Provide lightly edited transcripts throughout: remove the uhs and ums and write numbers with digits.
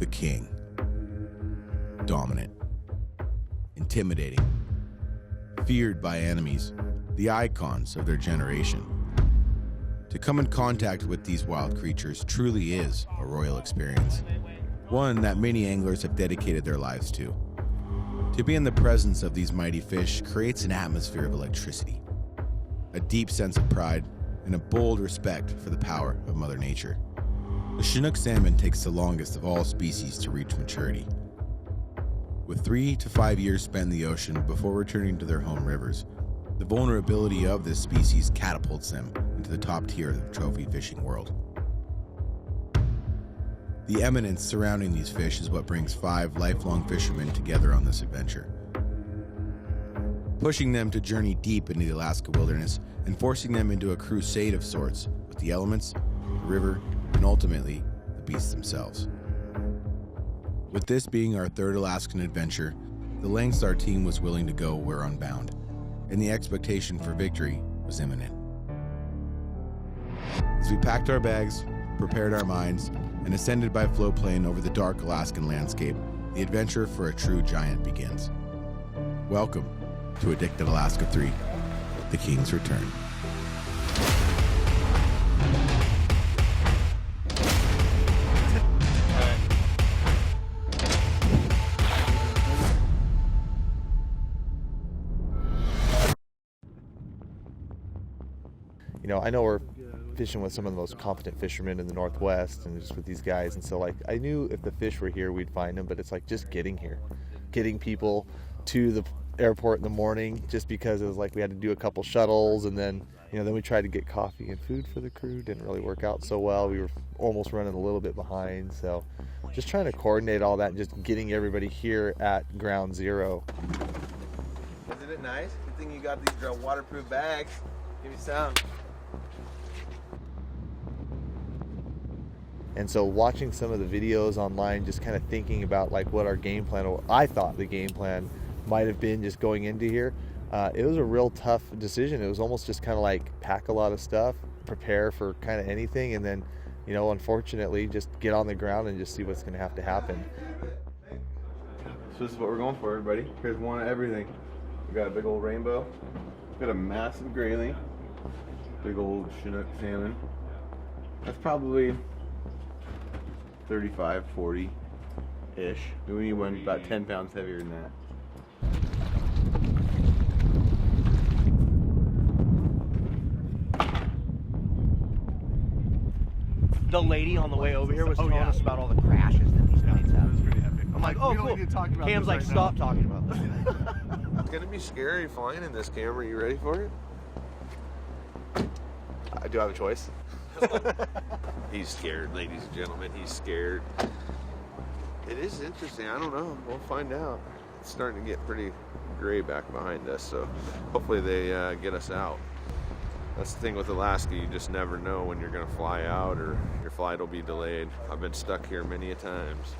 the king. Dominant, intimidating, feared by enemies, the icons of their generation. To come in contact with these wild creatures truly is a royal experience, one that many anglers have dedicated their lives to. To be in the presence of these mighty fish creates an atmosphere of electricity, a deep sense of pride, and a bold respect for the power of Mother Nature. The Chinook salmon takes the longest of all species to reach maturity, with 3 to 5 years spent in the ocean before returning to their home rivers. The vulnerability of this species catapults them into the top tier of the trophy fishing world. The eminence surrounding these fish is what brings 5 lifelong fishermen together on this adventure, pushing them to journey deep into the Alaska wilderness and forcing them into a crusade of sorts with the elements, the river, and ultimately, the beasts themselves. With this being our 3rd Alaskan adventure, the lengths our team was willing to go were unbound, and the expectation for victory was imminent. As we packed our bags, prepared our minds, and ascended by float plane over the dark Alaskan landscape, the adventure for a true giant begins. Welcome to Addicted Alaska 3, The King's Return. You know, I know we're fishing with some of the most competent fishermen in the Northwest and just with these guys. And so, like, I knew if the fish were here, we'd find them. But it's like just getting here, getting people to the airport in the morning, just because it was like we had to do a couple shuttles. And then, you know, then we tried to get coffee and food for the crew. Didn't really work out so well. We were almost running a little bit behind. So just trying to coordinate all that and just getting everybody here at ground zero. Isn't it nice? Good thing you got these waterproof bags. Give me some. And so watching some of the videos online, just kind of thinking about like what our game plan, or I thought the game plan might have been just going into here, it was a real tough decision. It was almost just kind of like pack a lot of stuff, prepare for kind of anything, and then, you know, unfortunately just get on the ground and just see what's going to have to happen. So this is what we're going for, everybody. Here's one of everything. We got a big old rainbow. We got a massive grayling. Big old Chinook salmon. That's probably 35, 40-ish. We need one about 10 pounds heavier than that. The lady on the way over here was telling us about all the crashes that these nights have. I'm like, oh, cool. Cam's like, stop talking about this. It's gonna be scary flying in this, Cam. Are you ready for it? I do have a choice. He's scared, ladies and gentlemen. He's scared. It is interesting. I don't know. We'll find out. It's starting to get pretty gray back behind us, so hopefully they get us out. That's the thing with Alaska. You just never know when you're going to fly out or your flight will be delayed. I've been stuck here many a times.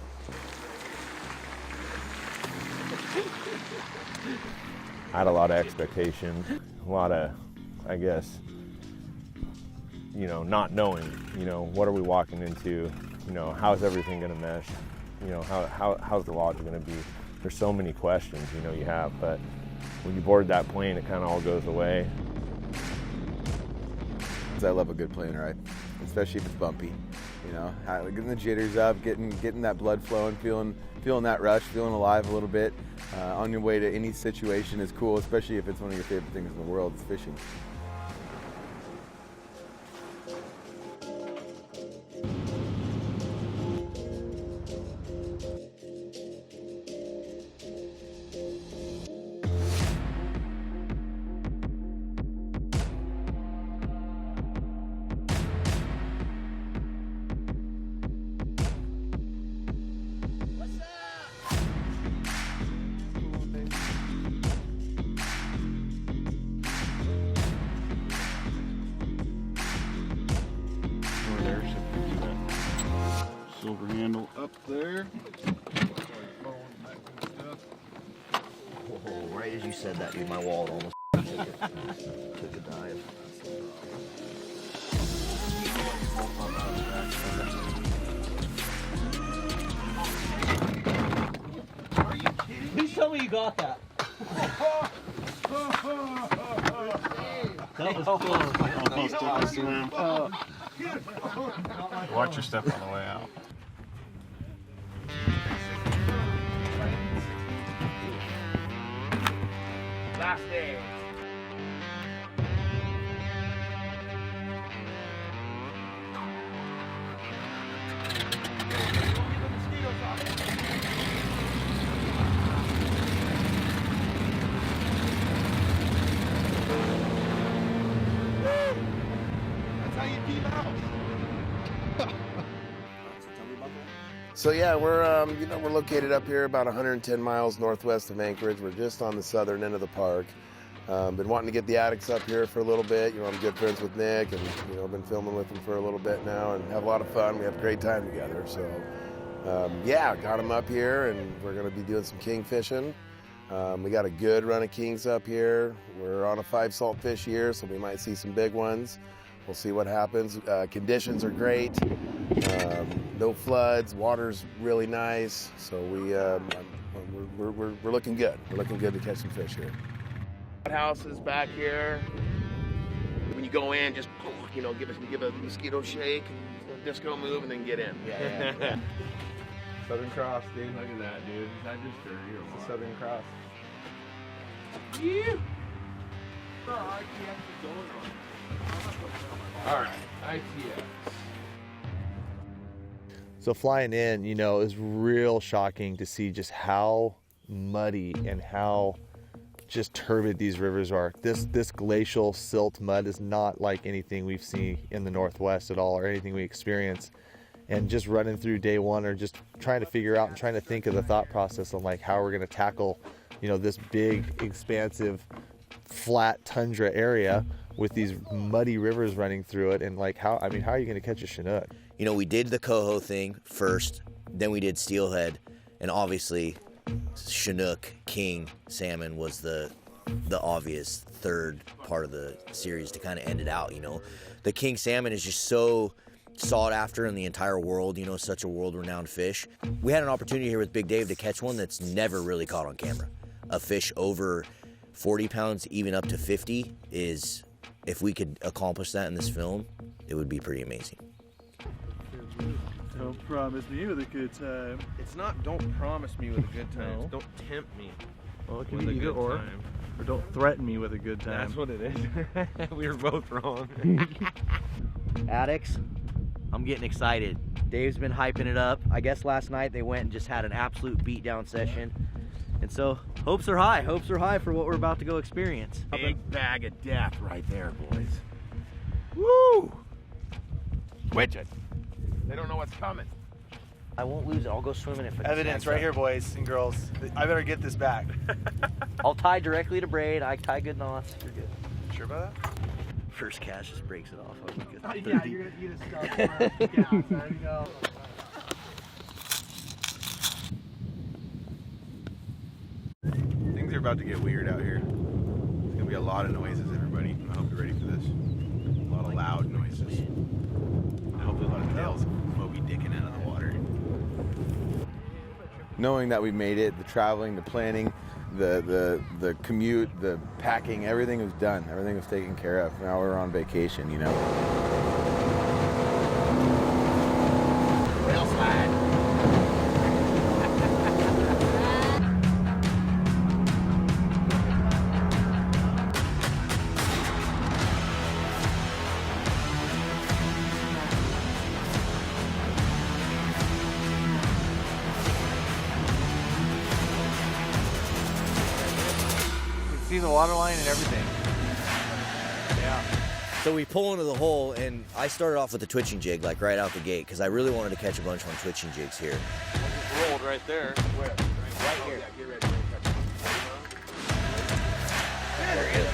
I had a lot of expectations, a lot of, I guess, you know, not knowing, you know, what are we walking into, you know, how's everything going to mesh, you know, how's the lodge going to be. There's so many questions, you know, you have, but when you board that plane, it kind of all goes away. I love a good plane ride, especially if it's bumpy. You know, getting the jitters up, getting that blood flowing, feeling that rush, feeling alive a little bit. On your way to any situation is cool, especially if it's one of your favorite things in the world, it's fishing. Silver handle up there. Oh, right as you said that, dude, my wallet almost took a dive. tell me you got that. That was close. Almost took a swim. Watch your step on the way out. Last day. So yeah, we're located up here about 110 miles northwest of Anchorage. We're just on the southern end of the park. Been wanting to get the 𝗏𝗥𝗏𝗏 up here for a little bit. I'm good friends with Nick, and been filming with him for a little bit now, and have a lot of fun. We have a great time together. So yeah, got him up here, and we're going to be doing some king fishing. We got a good run of kings up here. We're on a 5 salt fish year, so we might see some big ones. We'll see what happens. Conditions are great. No floods. Water's really nice. So we're looking good. We're looking good to catch some fish here. House is back here. When you go in, just give a mosquito shake, a disco move, and then get in. Yeah. Southern Cross, dude. Look at that, dude. Is that just for you? It's a Southern Cross. Yeah. All right, ITX. So flying in, it was real shocking to see just how muddy and how just turbid these rivers are. This glacial silt mud is not like anything we've seen in the Northwest at all, or anything we experience. And just running through day one, or just trying to figure out and trying to think of the thought process on like how we're going to tackle, this big, expansive, flat tundra area with these muddy rivers running through it, and like how are you going to catch a Chinook? We did the coho thing first, then we did steelhead, and obviously Chinook, king, salmon was the obvious third part of the series to kind of end it out. The king salmon is just so sought after in the entire world, such a world-renowned fish. We had an opportunity here with Big Dave to catch one that's never really caught on camera. A fish over 40 pounds, even up to 50, is, if we could accomplish that in this film, it would be pretty amazing. Don't promise me with a good time. It's not don't promise me with a good time. No. It's don't tempt me. Well, it can with be a either good or. time. Or don't threaten me with a good time. That's what it is. We were both wrong. Addicts, I'm getting excited. Dave's been hyping it up. I guess last night they went and just had an absolute beatdown session. And so, hopes are high. Hopes are high for what we're about to go experience. Big bag of death right there, boys. Woo! Switch it. They don't know what's coming. I won't lose it. I'll go swimming if it Evidence right here, boys and girls. I better get this back. I'll tie directly to braid. I tie good knots. You're good. Sure about that? First cast just breaks it off. Yeah, you're going to eat a stuff. Yeah, there you go. Things are about to get weird out here. There's gonna be a lot of noises, everybody. I hope you're ready for this. A lot of loud noises. And hopefully a lot of tails Moby Dicking out of the water. Knowing that we made it, the traveling, the planning, the commute, the packing, everything was done. Everything was taken care of. Now we're on vacation, Rail slide. See the water line and everything. Yeah. So we pull into the hole, and I started off with the twitching jig, like right out the gate, because I really wanted to catch a bunch on twitching jigs here. Rolled right there. Where? Right here. Yeah, get ready. There he is.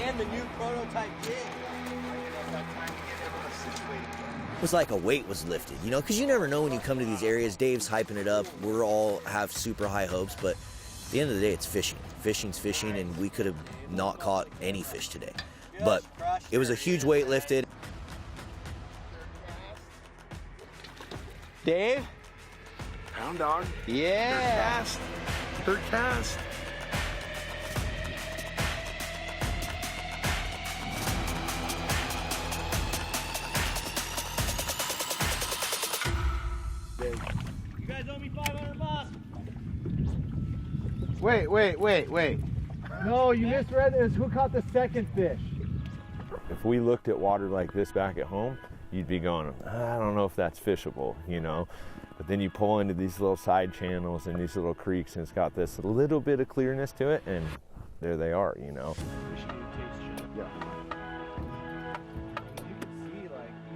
And the new prototype jig. It was like a weight was lifted, because you never know when you come to these areas. Dave's hyping it up. We're all have super high hopes, but at the end of the day, it's fishing. fishing's fishing, and we could have not caught any fish today. But it was a huge weight lifted. Dave? Hound dog. Yeah. Third cast. You guys owe me $500. Wait. No, you misread this. Who caught the second fish? If we looked at water like this back at home, you'd be going, I don't know if that's fishable, you know. But then you pull into these little side channels and these little creeks, and it's got this little bit of clearness to it, and there they are, you know.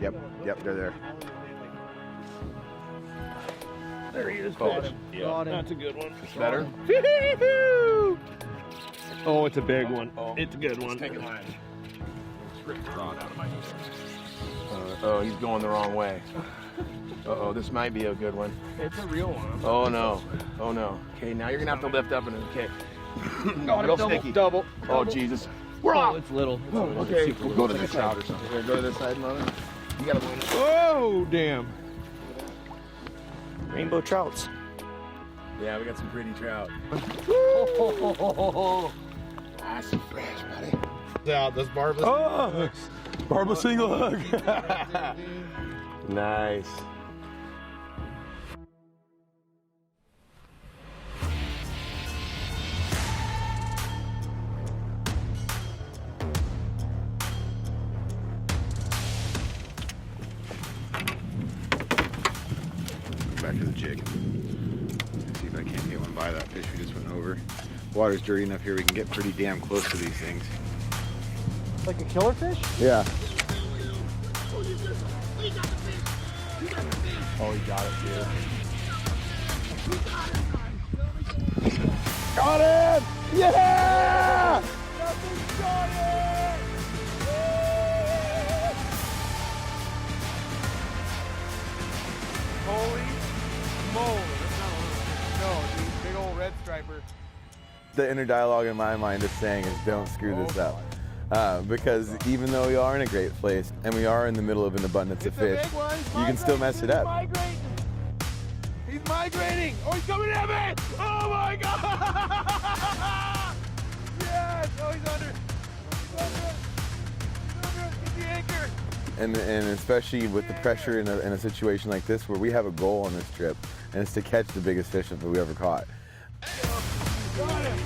Yep, they're there. There he is. Yeah, that's a good one. It's better. Oh, it's a big one. It's a good one. Take it line. Ripped the rod out of my hand. Oh, he's going the wrong way. Uh-oh, this might be a good one. It's a real one. Oh no. Okay, now you're gonna have to lift up and okay. Real sticky. Double. Oh Jesus. We're off. It's little. Okay, we'll go to this side or something. Here, go to this side, mother. You gotta win. Oh, damn. Rainbow trouts. Yeah, we got some pretty trout. Nice and fresh, buddy. Out, that's barbless. Oh, barbless single hook. Nice. Back to the jig. See if I can't get one by that fish we just went over. Water's dirty enough here we can get pretty damn close to these things. Like a killer fish? Yeah. Oh, he got it, dude. Got it! Yeah! Holy moly. No, dude, big old red striper. The inner dialogue in my mind is saying is don't screw this up. Because even though we are in a great place and we are in the middle of an abundance of fish, you can still mess it up. He's migrating. Oh, he's coming at me. Oh my God. Yes. Oh, he's under. Get the anchor. And especially with the pressure in a situation like this where we have a goal on this trip, and it's to catch the biggest fish that we ever caught. Got him.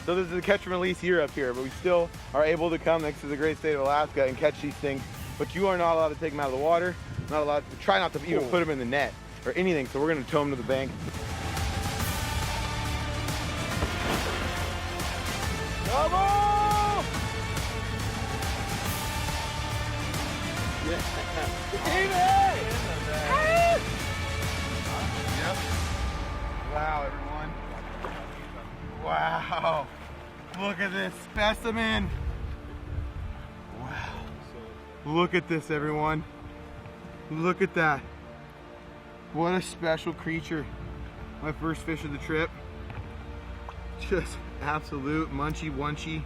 So this is a catch and release year up here, but we still are able to come next to the great state of Alaska and catch these things. But you are not allowed to take them out of the water. Not allowed to try not to even put them in the net or anything. So we're going to tow them to the bank. Double! Yeah. Yep. Wow, everyone. Wow. Look at this specimen. Wow. Look at this, everyone. Look at that. What a special creature. My first fish of the trip. Just absolute munchy-wunchy.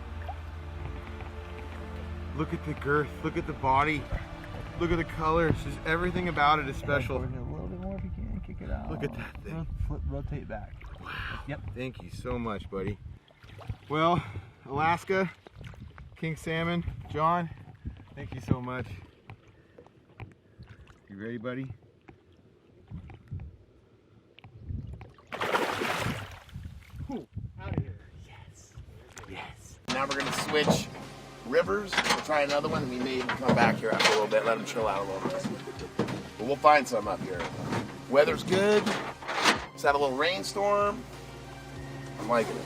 Look at the girth. Look at the body. Look at the colors. Just everything about it is special. A little bit more if you can. Kick it out. Look at that thing. Rotate back. Wow. Yep. Thank you so much, buddy. Well, Alaska, king salmon, John, thank you so much. You ready, buddy? Ooh, out of here. Yes. Yes. Now we're gonna switch rivers. We'll try another one, and we may even come back here after a little bit, let them chill out a little bit. But we'll find some up here. Weather's good. Just had a little rainstorm. I'm liking it.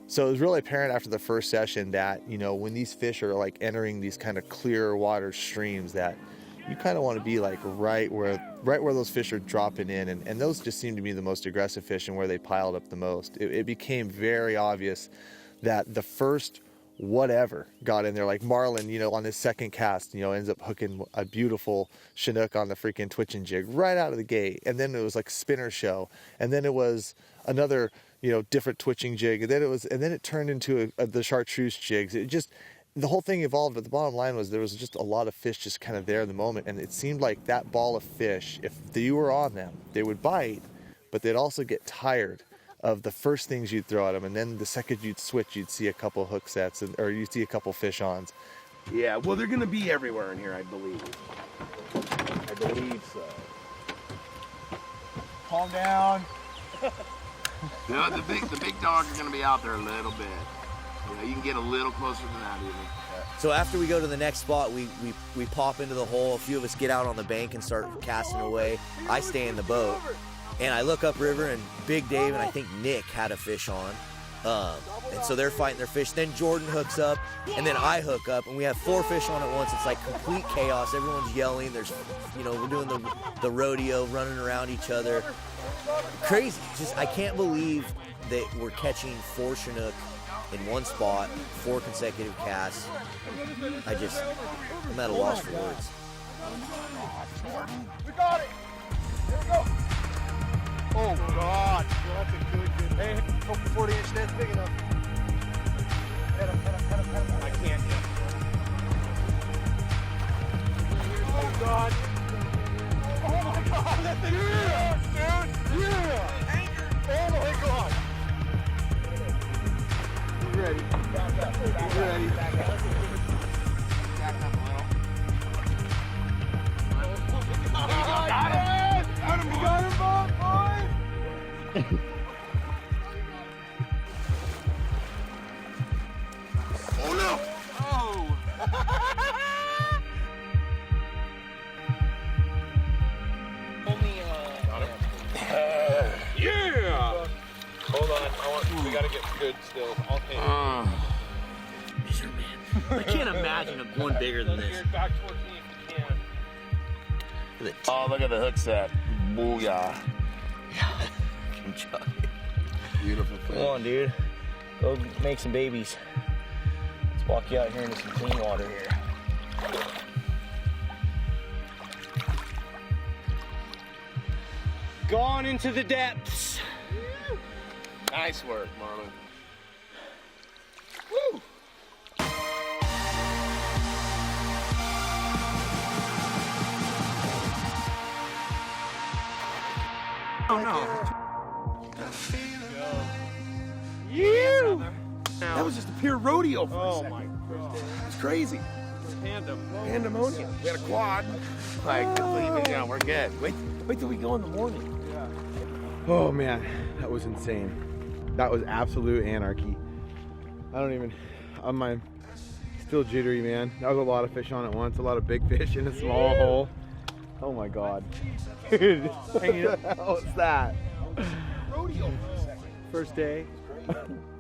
So it was really apparent after the first session that, you know, when these fish are like entering these kind of clear water streams, that you kind of want to be like right where those fish are dropping in, and those just seem to be the most aggressive fish and where they piled up the most. It became very obvious that the first whatever got in there, like Marlin, you know, on his second cast, you know, ends up hooking a beautiful Chinook on the freaking twitching jig right out of the gate. And then it was like spinner show, and then it was another, you know, different twitching jig, and then it turned into the chartreuse jigs. It just, the whole thing evolved, but the bottom line was there was just a lot of fish just kind of there in the moment, and it seemed like that ball of fish, if you were on them, they would bite, but they'd also get tired of the first things you'd throw at them, and then the second you'd switch, you'd see a couple hook sets, or you'd see a couple fish-ons. Yeah, well, they're going to be everywhere in here, I believe. I believe so. Calm down. No, the big dogs are going to be out there a little bit. You know, you can get a little closer than that even. So after we go to the next spot, we pop into the hole. A few of us get out on the bank and start casting away. I stay in the boat. And I look upriver, and Big Dave and I think Nick had a fish on. And so they're fighting their fish. Then Jordan hooks up, and then I hook up, and we have 4 fish on at once. It's like complete chaos. Everyone's yelling. There's, you know, we're doing the rodeo, running around each other. Crazy. Just, I can't believe that we're catching 4 Chinook in one spot, 4 consecutive casts. I'm at a loss for words. We got it. Here we go. Oh God, well, that's a good. Hey, hope the 40-inch net's big enough. Head him. I can't. Oh God. Oh my God, that thing's huge, dude. Yeah. Anchor. Oh my God. You ready? Back up. You ready? Back up. Back up a little. Got him! We got him, boys! Oh no! Oh! Yeah! Hold on, we gotta get good still. I'll take I can't imagine one bigger than this. back towards me if you can. Oh, look at the hook set. Booyah. Beautiful fish. Come on, dude. Go make some babies. Let's walk you out here into some clean water here. Gone into the depths. Nice work, Marlon. Woo! Oh no. You! That was just a pure rodeo for a second. It's crazy. Pandemonium. We had a quad. Like, we're good. Wait till we go in the morning. Oh man, that was insane. That was absolute anarchy. I'm still jittery, man. That was a lot of fish on at once, a lot of big fish in a small hole. Oh my God. Dude, what the hell is that? First day.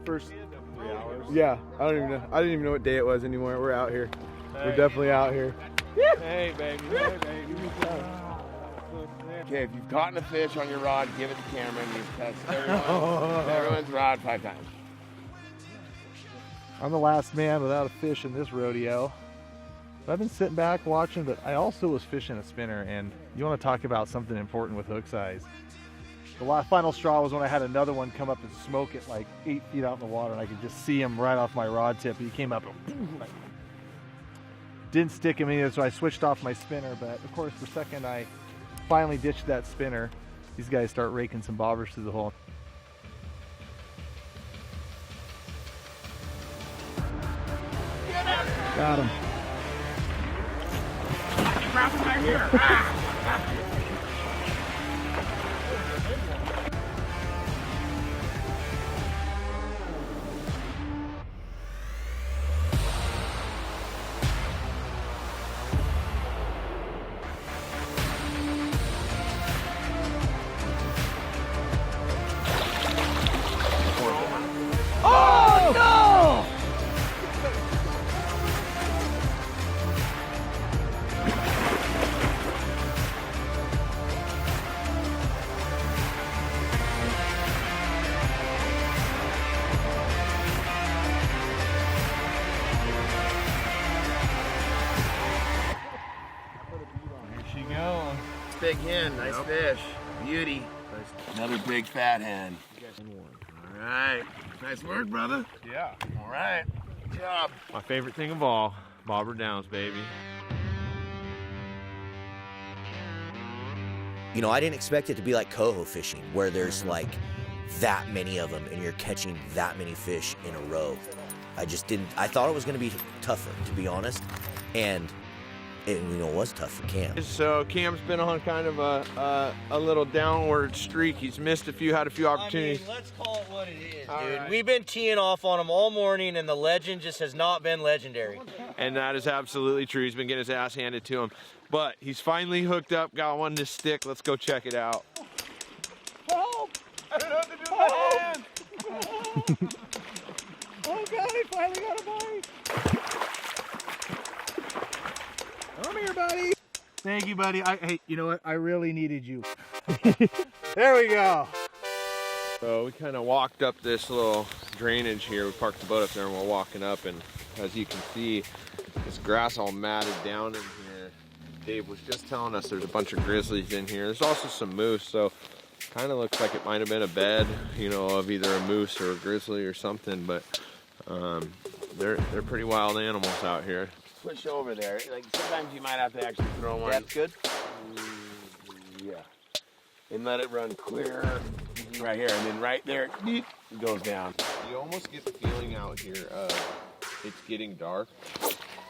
First 3 hours. Yeah, I don't even know. I didn't even know what day it was anymore. We're out here. Hey. We're definitely out here. Hey, baby. Hey, baby. Okay, if you've caught a fish on your rod, give it to Cameron. You've tested everyone's rod 5 times. I'm the last man without a fish in this rodeo. But I've been sitting back watching, but I also was fishing a spinner, and you want to talk about something important with hook size. The final straw was when I had another one come up and smoke it like 8 feet out in the water, and I could just see him right off my rod tip. He came up and didn't stick him either, so I switched off my spinner. But of course, the second I finally ditched that spinner, these guys start raking some bobbers through the hole. Got him. Right here. Oh no! big hen. Nice fish. Beauty. Another big fat hen. All right. Nice work, brother. Yeah. All right. Good job. My favorite thing of all, bobber downs, baby. You know, I didn't expect it to be like coho fishing, where there's like that many of them and you're catching that many fish in a row. I just didn't. I thought it was going to be tougher, to be honest, and it, you know, it was tough for Cam. So Cam's been on kind of a little downward streak. He's missed a few, had a few opportunities. I mean, let's call it what it is, dude. right. We've been teeing off on him all morning, and the legend just has not been legendary. And that is absolutely true. He's been getting his ass handed to him. But he's finally hooked up, got one to stick. Let's go check it out. Help! I don't know what to do with my hand. Oh God, I finally got a bite. Come here, buddy. Thank you, buddy. Hey, you know what? I really needed you. There we go. So we kind of walked up this little drainage here. We parked the boat up there and we're walking up, and as you can see, this grass all matted down in here. Dave was just telling us there's a bunch of grizzlies in here. There's also some moose, so kind of looks like it might have been a bed, you know, of either a moose or a grizzly or something, but they're pretty wild animals out here. Push over there. Like sometimes you might have to actually throw one. That's good. Yeah. And let it run clear right here, and then right there it goes down. You almost get the feeling out here it's getting dark.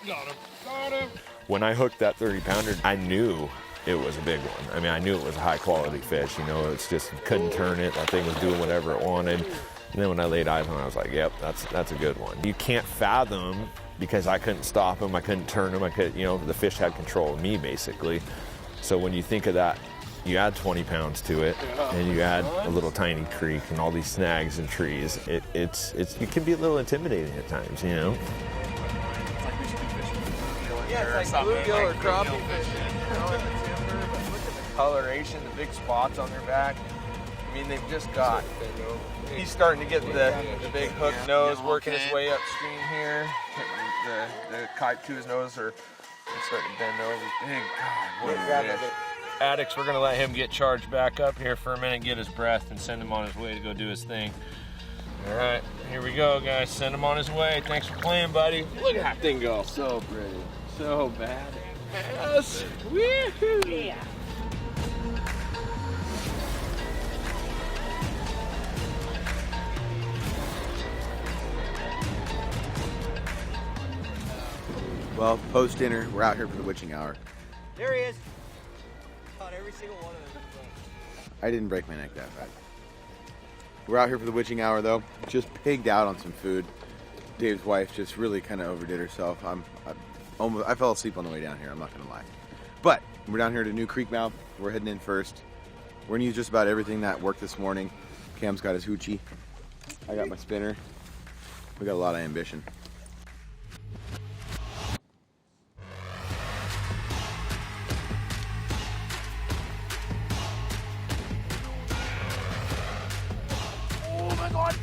Got him. Got him. When I hooked that 30-pounder, I knew it was a big one. I mean, I knew it was a high-quality fish. You know, it's just couldn't turn it. That thing was doing whatever it wanted. And then when I laid eyes on it, I was like, yep, that's a good one. You can't fathom, because I couldn't stop him, I couldn't turn him, you know, the fish had control of me, basically. So when you think of that, you add 20 pounds to it, and you add a little tiny creek and all these snags and trees, it can be a little intimidating at times, you know? Yeah, it's like bluegill or crappie fishing, you know, in the timber, but look at the coloration, the big spots on their back. I mean, they've just got, he's starting to get the big hook nose working his way upstream here. The kite to his nose are starting to bend over. Big God, what a fish. Addicts, we're gonna let him get charged back up here for a minute, get his breath, and send him on his way to go do his thing. All right, here we go, guys. Send him on his way. Thanks for playing, buddy. Look at that thing go. So pretty. So bad. Yes. Woohoo. Yeah. Well, post dinner, we're out here for the witching hour. There he is. Caught every single one of them. I didn't break my neck that bad. We're out here for the witching hour, though. Just pigged out on some food. Dave's wife just really kind of overdid herself. I fell asleep on the way down here, I'm not gonna lie. But we're down here at a new creek mouth. We're heading in first. We're gonna use just about everything that worked this morning. Cam's got his hoochie. I got my spinner. We got a lot of ambition. Oh my God!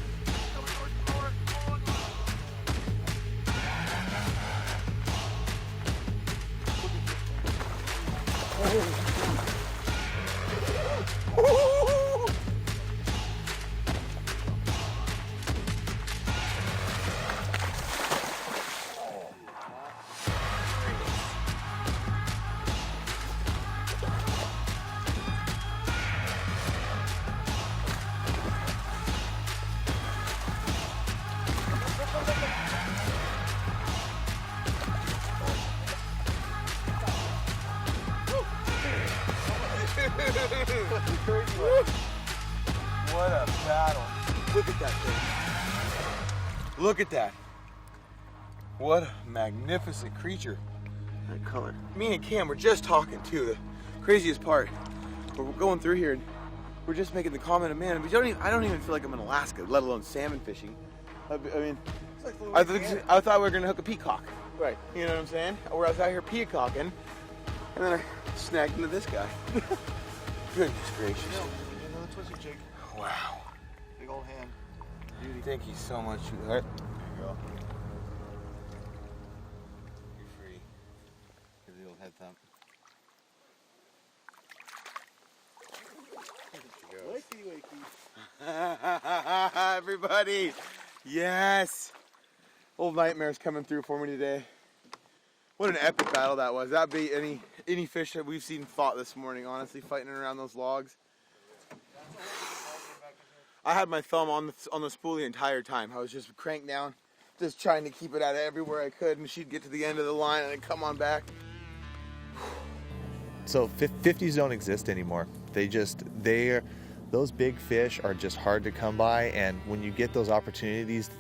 What a battle. Look at that thing. Look at that. What a magnificent creature. That color. Me and Cam were just talking too. The craziest part. We're going through here and we're just making the comment of, man, I don't even feel like I'm in Alaska, let alone salmon fishing. I mean, I thought we were gonna hook a peacock. Right. You know what I'm saying? Or I was out here peacocking, and then I snagged into this guy. Goodness gracious. Wow. Big old hand. Beauty. Thank you so much, sweetheart. There you go. You're free. Give the old head thump. Everybody, yes. Old Nightmare's coming through for me today. What an epic battle that was. That beat any fish that we've seen fought this morning, honestly, fighting around those logs. I had my thumb on the spool the entire time. I was just cranked down, just trying to keep it out of everywhere I could, and she'd get to the end of the line and then come on back. So 50s don't exist anymore. Those big fish are just hard to come by, and when you get those opportunities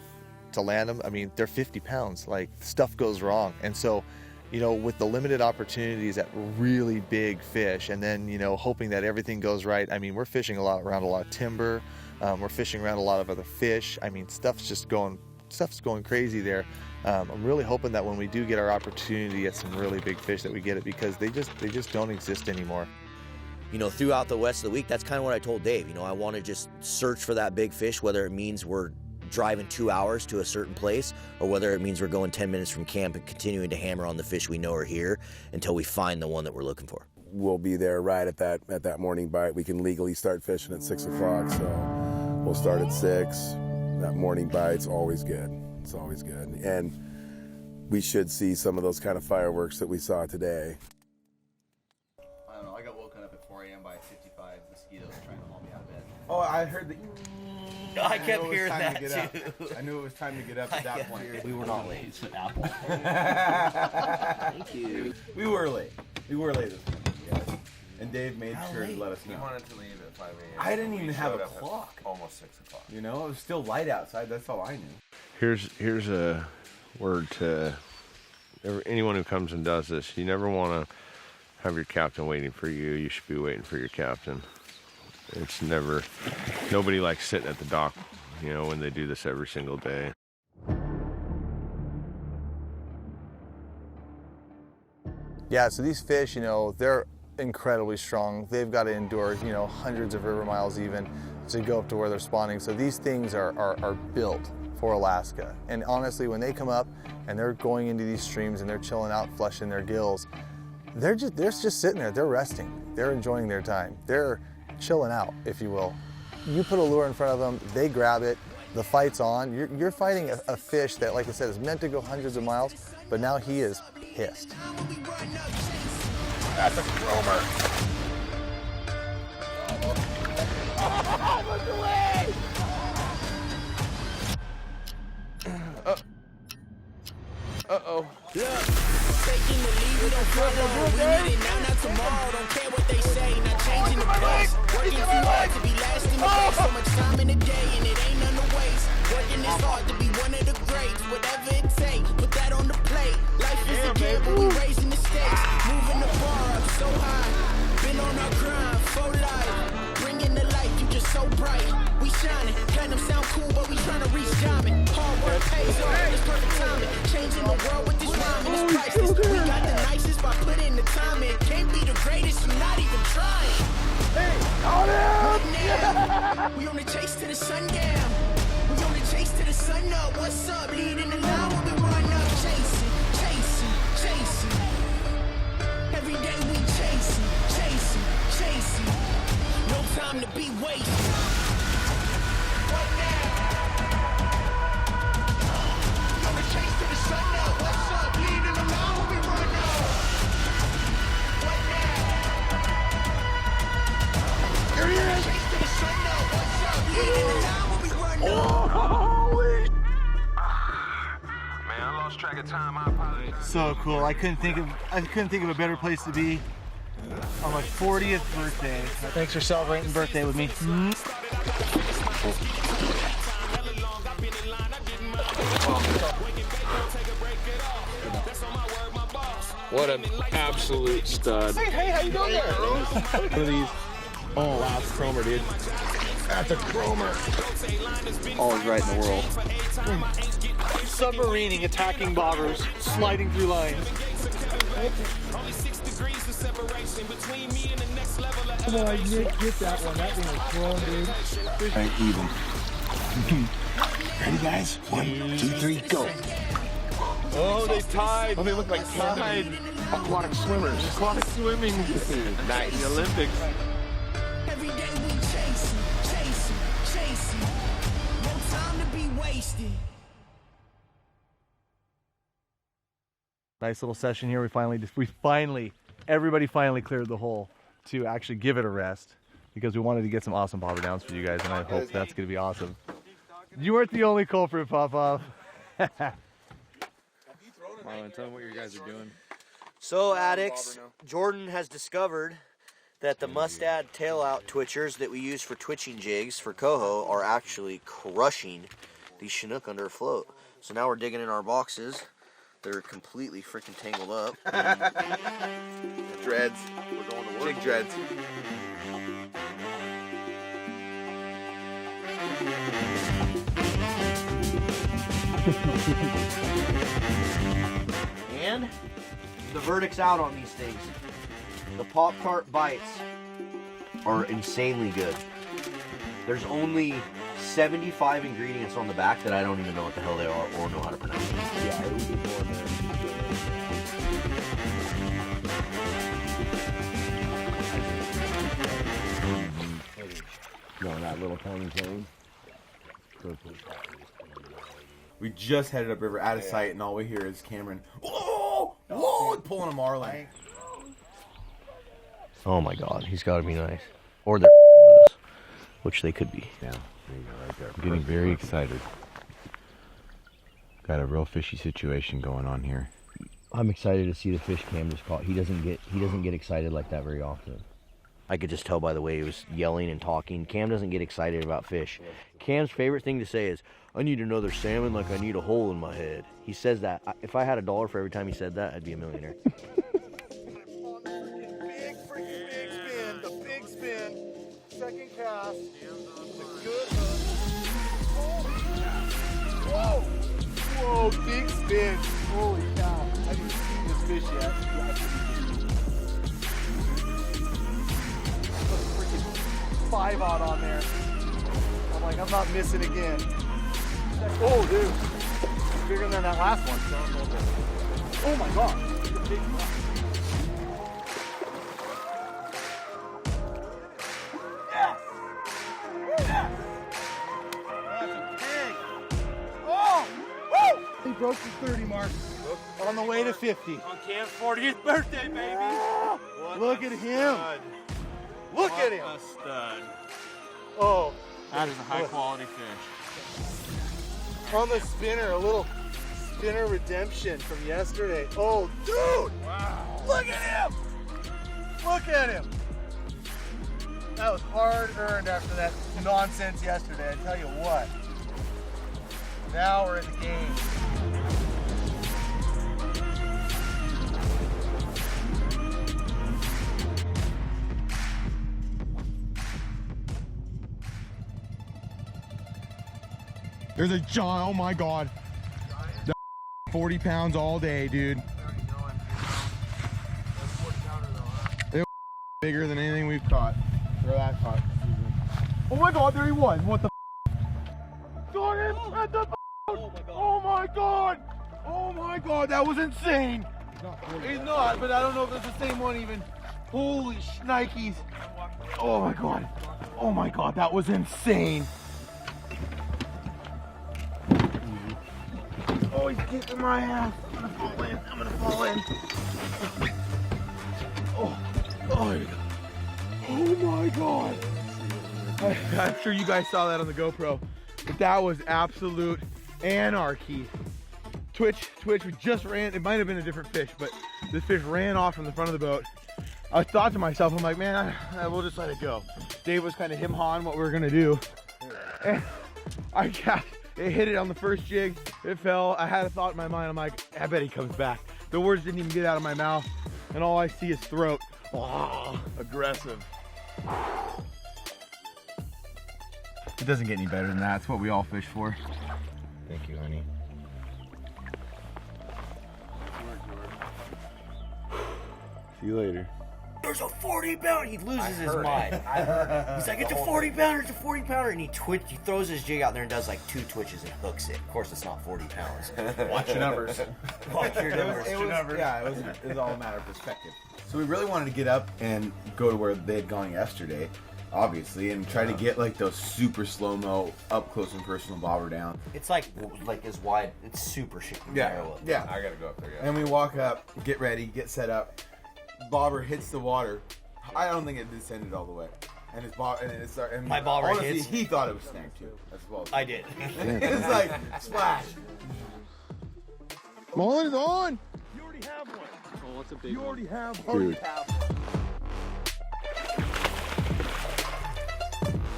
to land them, I mean, they're 50 pounds. Like, stuff goes wrong. And so, you know, with the limited opportunities at really big fish, and then, you know, hoping that everything goes right. I mean, we're fishing around a lot of timber. We're fishing around a lot of other fish. I mean, stuff's going crazy there. I'm really hoping that when we do get our opportunity at some really big fish that we get it, because they just don't exist anymore. You know, throughout the rest of the week, that's kind of what I told Dave. You know, I want to just search for that big fish, whether it means we're driving 2 hours to a certain place, or whether it means we're going 10 minutes from camp and continuing to hammer on the fish we know are here until we find the one that we're looking for. We'll be there right at that morning bite. We can legally start fishing at 6 o'clock, so we'll start at 6. That morning bite's always good. It's always good. And we should see some of those kind of fireworks that we saw today. I don't know, I got woken up at 4 a.m. by 55 mosquitoes trying to haul me out of bed. Oh, I heard that. I kept hearing that too. I knew it was time to get up at that point. We were not late. It's an apple. Thank you. We were late this morning, yes. And Dave made sure to let us know. He wanted to leave at 5 a.m. I didn't even have a clock. Almost 6 o'clock. You know, it was still light outside. That's all I knew. Here's a word to anyone who comes and does this. You never want to have your captain waiting for you. You should be waiting for your captain. It's nobody likes sitting at the dock, you know, when they do this every single day. Yeah, so these fish, you know, they're incredibly strong. They've got to endure, you know, hundreds of river miles even to go up to where they're spawning. So these things are built for Alaska. And honestly, when they come up and they're going into these streams and they're chilling out, flushing their gills, they're just sitting there. They're resting. They're enjoying their time. They're chilling out, if you will. You put a lure in front of them, they grab it, the fight's on. You're fighting a fish that, like I said, is meant to go hundreds of miles, but now he is pissed. That's a chromer. Look away! Uh-oh. Yeah. Taking the lead, we don't follow. We need it now, not tomorrow. Don't care what they say, not changing the pace. Working too hard to be last in the race. So much time in the day, and it ain't none to waste. Working this hard to be one of the greats. Whatever it takes, put that on the plate. Life is a gamble, we raising the stakes. Moving the bar up so high. Been on our grind for life. Bringing the light, you just so bright. We shining, platinum sound cool, but we trying to reach diamond. Hard work pays off, it's perfect timing. Changing the world with this rhyming, it's priceless. We got the nicest by putting the time in. Can't be the greatest, you're not even trying. Hey, on it! We on the chase to the sundown. We on the chase to the sun up. What's up? Leading the line when we run up. Chasing, chasing, chasing. Every day we chasing, chasing, chasing. No time to be wasted. What now? We on the chase to the sun up. What's up? Leading the line when we run up. What now? Here he is. Chase to the sun up. What's up? Leading the line when we run up. Holy! Man, I lost track of time. I apologize. So cool. I couldn't think of a better place to be on my 40th birthday. Thanks for celebrating birthday with me. What an absolute stud. Hey, how you doing there? One of these. Oh, wow, it's chromer, dude. That's a chromer. Always right in the world. Submarining, attacking bobbers, sliding through lines. Come on, Nick, get that one. That thing was thrown, dude. Right, even. Ready, guys? 1, 2, 3, go. Oh, they tied. Oh, they look like tied. Aquatic swimmers. Aquatic swimming. Nice. The Olympics. Every day we chasing, chasing, chasing. wasted. Nice little session here. Everybody finally cleared the hole to actually give it a rest because we wanted to get some awesome popper downs for you guys, and I hope that's going to be awesome. You weren't the only culprit, Pop-Off. Marlon, tell them what you guys are doing. So, addicts, Jordan has discovered that the 𝗪𝗏𝗏 tail out twitchers that we use for twitching jigs for coho are actually crushing these Chinook under a float. So now we're digging in our boxes. They're completely freaking tangled up. Dreads. We're going to work. Jig dreads. And the verdict's out on these things. The Pop-Tart bites are insanely good. There's only 75 ingredients on the back that I don't even know what the hell they are or know how to pronounce them. Yeah, it was more no, that little tiny thing. We just headed upriver out of sight, and all we hear is Cameron, whoa, whoa, pulling a marlin. Oh my God, he's got to be nice. Or they're with us, which they could be. Yeah, there you go, right there. I'm getting very excited. Got a real fishy situation going on here. I'm excited to see the fish Cam just caught. He doesn't get excited like that very often. I could just tell by the way he was yelling and talking. Cam doesn't get excited about fish. Cam's favorite thing to say is, I need another salmon like I need a hole in my head. He says that. If I had $1 for every time he said that, I'd be a millionaire. The big spin. Second cast. The good hook. Whoa! Whoa, big spin. Holy cow. I haven't seen this fish yet. Put a freaking 5-aught on there. I'm like, I'm not missing again. Oh, dude. It's bigger than that last one. Oh my God. It's a big one. Yes! Yes! That's a pig. Oh! Woo! He broke the 30 mark. On the way to 50. On Cam's 40th birthday, baby. Look at him. Look at him. A stud. Oh. That is a high quality fish. On the spinner, a little spinner redemption from yesterday. Oh, dude! Wow. Look at him! Look at him! That was hard earned after that nonsense yesterday, I tell you what. Now we're in the game. There's a giant, oh my God. 40 pounds all day, dude. They're bigger than anything we've caught. Or that caught. Oh my God, there he was. What the Got him at the Oh my God. Oh my God, that was insane. He's not, but I don't know if it's the same one even. Holy shnikes. Oh my God. Oh my God, that was insane. Oh, he's kicking my ass. I'm gonna fall in. I'm gonna fall in. Oh, here we go. Oh my God. I'm sure you guys saw that on the GoPro, but that was absolute anarchy. Twitch, we just ran. It might have been a different fish, but this fish ran off from the front of the boat. I thought to myself, I'm like, man, we'll just let it go. Dave was kind of him-hawing what we were gonna do. And it hit it on the first jig. It fell. I had a thought in my mind. I'm like, I bet he comes back. The words didn't even get out of my mouth, and all I see is throat. Oh, aggressive. It doesn't get any better than that. It's what we all fish for. Thank you, honey. See you later. There's a 40-pounder. He loses his mind. He's like, it's a 40-pounder. It's a 40-pounder, and he throws his jig out there and does like 2 twitches and hooks it. Of course, it's not 40 pounds. Watch your numbers. Watch your numbers. It was all a matter of perspective. So we really wanted to get up and go to where they had gone yesterday. obviously, and try to get like those super slow-mo, up close and personal bobber down. It's like as wide. It's super narrow. Yeah. I gotta go up there. Yeah. And we walk up, get ready, get set up. Bobber hits the water. I don't think it descended all the way. And it's My bobber honestly, hits. he thought it was snagged too, as well. I did. It's like splash. Marlin is on. You already have one. Oh, that's a big one. already have one. Dude.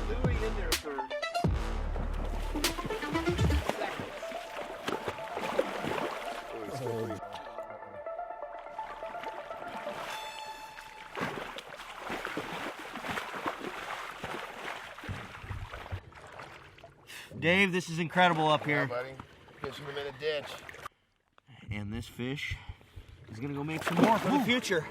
Literally in there for Dave, this is incredible up here. buddy. Fishing him in a ditch. And this fish is gonna go make some more for the future.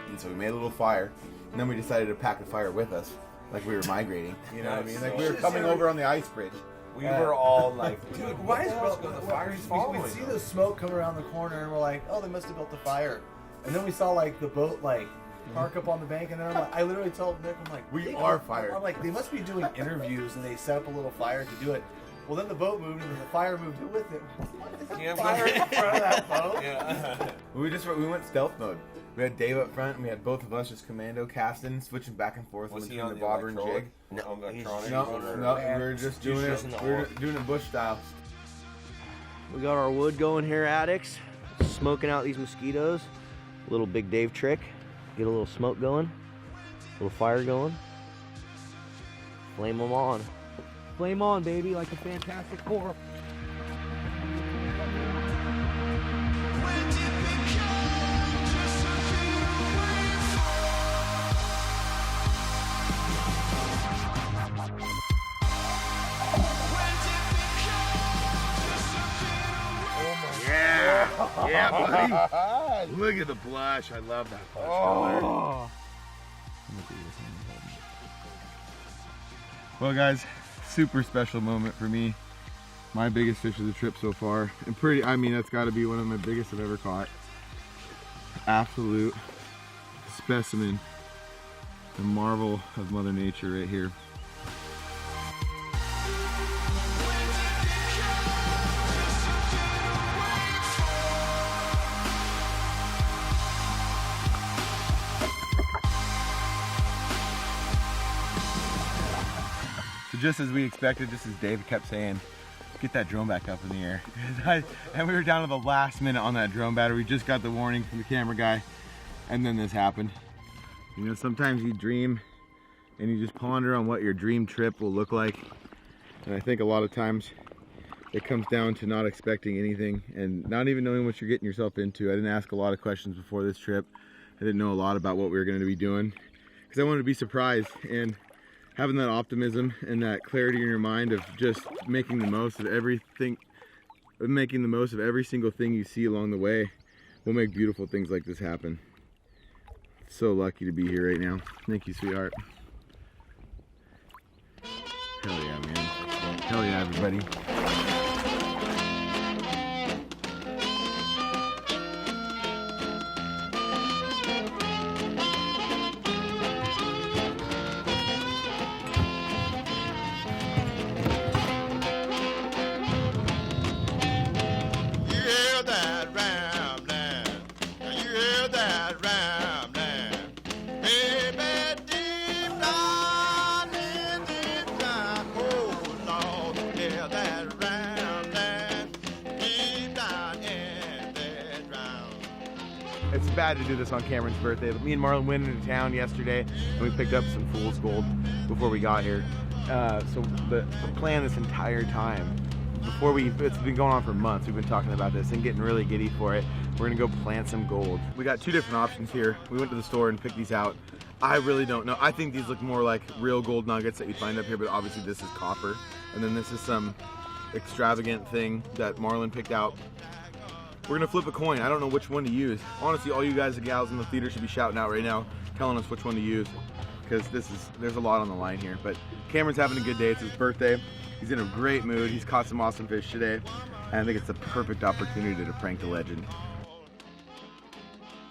And so we made a little fire, and then we decided to pack the fire with us, like we were migrating. You know what I mean? Like we were coming over on the ice bridge. We were all like, Dude, why is the fire's following? We see the smoke come around the corner, and we're like, oh, they must have built a fire. And then we saw like the boat like park up on the bank, and then I'm like, I literally told Nick, I'm like, We are fire. I'm like, they must be doing interviews, and they set up a little fire to do it. Well, then the boat moved, and then the fire moved with it. What is that fire in front of that boat? yeah. We went stealth mode. We had Dave up front, and we had both of us just commando casting, switching back and forth Was he between on the the bobber and electronic? jig. On the he's- electronic? No, we were just doing just in it. the We were hole. doing it bush style. We got our wood going here, addicts. Smoking out these mosquitoes. A little Big Dave trick. Get a little smoke going. A little fire going. Flame them on. Flame on, baby, like a Fantastic Four. Yeah, buddy. Look at the blush. I love that blush color. Well, guys, super special moment for me. My biggest fish of the trip so far. And I mean, that's got to be one of my biggest I've ever caught. Absolute specimen. The marvel of Mother Nature right here. So just as we expected, just as Dave kept saying, get that drone back up in the air. And we were down to the last minute on that drone battery. We just got the warning from the camera guy, and then this happened. You know, sometimes you dream and you just ponder on what your dream trip will look like. And I think a lot of times it comes down to not expecting anything and not even knowing what you're getting yourself into. I didn't ask a lot of questions before this trip. I didn't know a lot about what we were going to be doing because I wanted to be surprised, and having that optimism and that clarity in your mind of just making the most of everything, making the most of every single thing you see along the way will make beautiful things like this happen. So lucky to be here right now. Thank you, sweetheart. Hell yeah, man. Hell yeah, everybody. It's bad to do this on Cameron's birthday, but me and Marlon went into town yesterday and we picked up some fool's gold before we got here. So the plan this entire time, it's been going on for months, we've been talking about this and getting really giddy for it. We're gonna go plant some gold. We got two different options here. We went to the store and picked these out. I really don't know. I think these look more like real gold nuggets that you find up here, but obviously this is copper. And then this is some extravagant thing that Marlon picked out. We're gonna flip a coin. I don't know which one to use. Honestly, all you guys and gals in the theater should be shouting out right now, telling us which one to use, because there's a lot on the line here. But Cameron's having a good day. It's his birthday. He's in a great mood. He's caught some awesome fish today, and I think it's the perfect opportunity to prank the legend.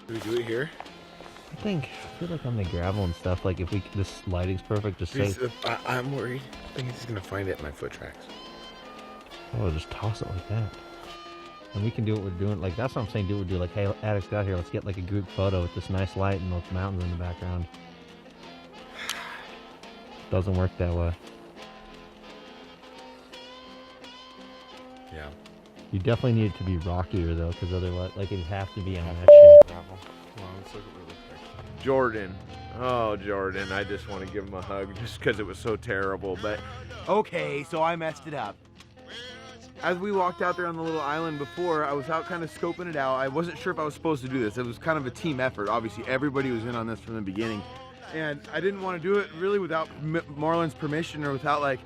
Do we do it here? I feel like on the gravel and stuff, like if this lighting's perfect, just say. I'm worried. I think he's gonna find it in my foot tracks. Oh, just toss it like that. And we can do what we're doing. Like, that's what I'm saying. Do what we do. Like, hey, Addicts got here. Let's get like a group photo with this nice light and those mountains in the background. Doesn't work that way. Yeah. You definitely need it to be rockier though, because otherwise, like, it'd have to be on that shit. Gravel. Come on, let's look at what it looks like. Jordan. Oh, Jordan. I just want to give him a hug just because it was so terrible. But Okay, so I messed it up. As we walked out there on the little island before, I was out kind of scoping it out. I wasn't sure if I was supposed to do this. It was kind of a team effort. Obviously, everybody was in on this from the beginning. And I didn't want to do it really without Marlon's permission or without like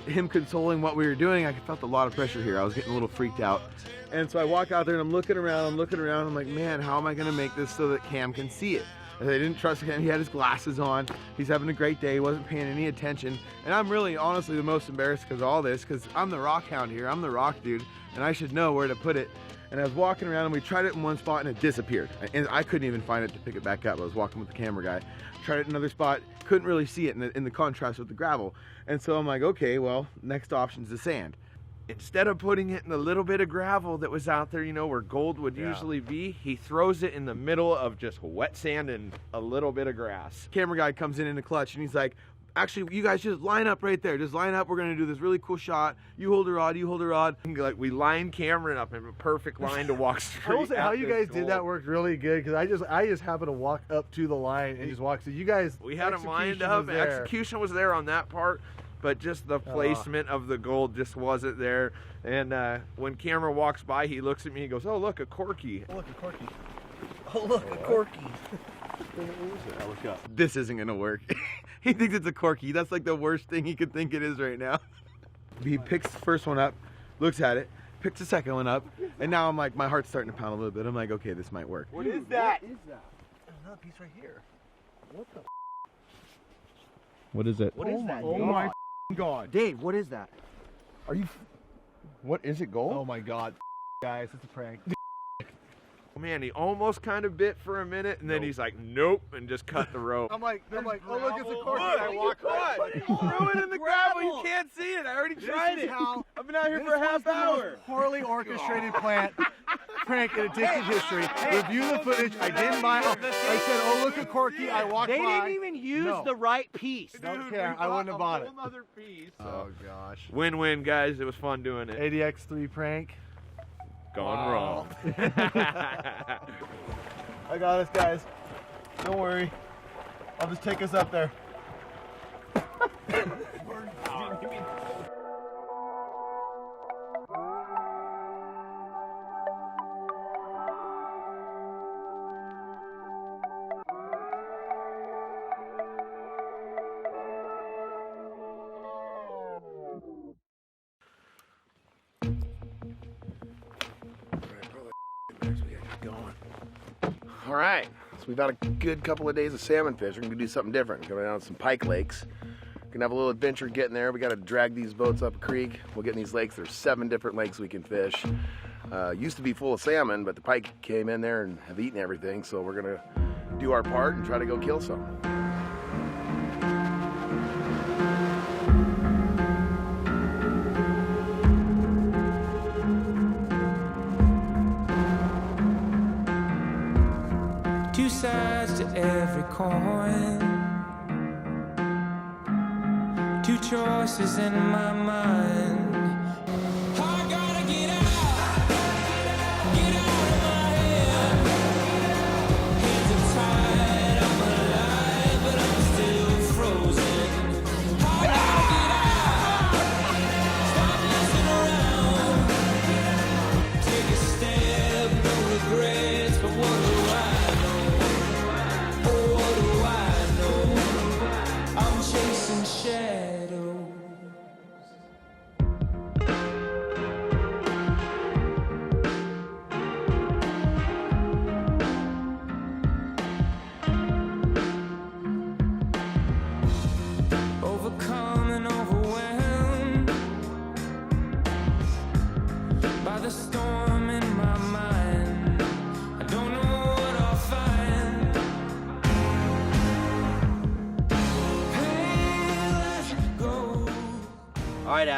him consoling what we were doing. I felt a lot of pressure here. I was getting a little freaked out. And so I walk out there and I'm looking around. I'm like, man, how am I gonna make this so that Cam can see it? And I didn't trust him. He had his glasses on. He's having a great day. He wasn't paying any attention. And I'm really, honestly, the most embarrassed because of all this, because I'm the rock hound here. I'm the rock dude, and I should know where to put it. And I was walking around and we tried it in one spot and it disappeared. And I couldn't even find it to pick it back up. I was walking with the camera guy. Tried it in another spot, couldn't really see it in the contrast with the gravel. And so I'm like, okay, well, next option's the sand. Instead of putting it in the little bit of gravel that was out there, you know, where gold would usually be, he throws it in the middle of just wet sand and a little bit of grass. Camera guy comes in the clutch and he's like, actually, you guys just line up right there. Just line up. We're going to do this really cool shot. You hold the rod, you hold the rod. Like, we lined Cameron up in a perfect line to walk straight. I will say how you guys did that worked really good, because I just happened to walk up to the line and just walk. So you guys, we had them lined up. Execution was there on that part, but just the placement of the gold just wasn't there. And when Cameron walks by, he looks at me and goes, "Oh, look, a corky." Oh, look, a corky. Oh, look, a corky. I look up. This isn't going to work. He thinks it's a corky. That's like the worst thing he could think it is right now. He picks the first one up, looks at it, picks the second one up, and now I'm like, my heart's starting to pound a little bit. I'm like, okay, this might work. What is that? What is that? There's another piece right here. What the? What is it? What is that? Oh my God. Dave, what is that? Are you? What is it, gold? Oh my God, guys, it's a prank. Man, he almost kind of bit for a minute, and then he's like, "Nope," and just cut the rope. I'm like, oh look, it's a corky. I walk on. He threw it in the gravel. You can't see it. I already tried it. I've been out here for a half hour. Poorly orchestrated prank in addicted history. Review the footage. I didn't buy it. I said, oh look, a corky. I walked by. They didn't even use the right piece. Don't care. I wouldn't have bought it. Another piece. Oh gosh. Win-win, guys. It was fun doing it. ADX3 prank. Gone wrong. I got us, guys. Don't worry. I'll just take us up there. All right, so we've had a good couple of days of salmon fish. We're gonna do something different. We're going down to some Pike lakes. We're gonna have a little adventure getting there. We gotta drag these boats up a creek. We'll get in these lakes. There's 7 different lakes we can fish. Used to be full of salmon, but the pike came in there and have eaten everything. So we're gonna do our part and try to go kill some. Two sides to every coin, two choices in my mind. I gotta get out of my head. Hands are tied, I'm alive, but I'm still frozen. I gotta get out, stop messing around. Take a step, no regrets, but what do I know? What do I know? I'm chasing shadows.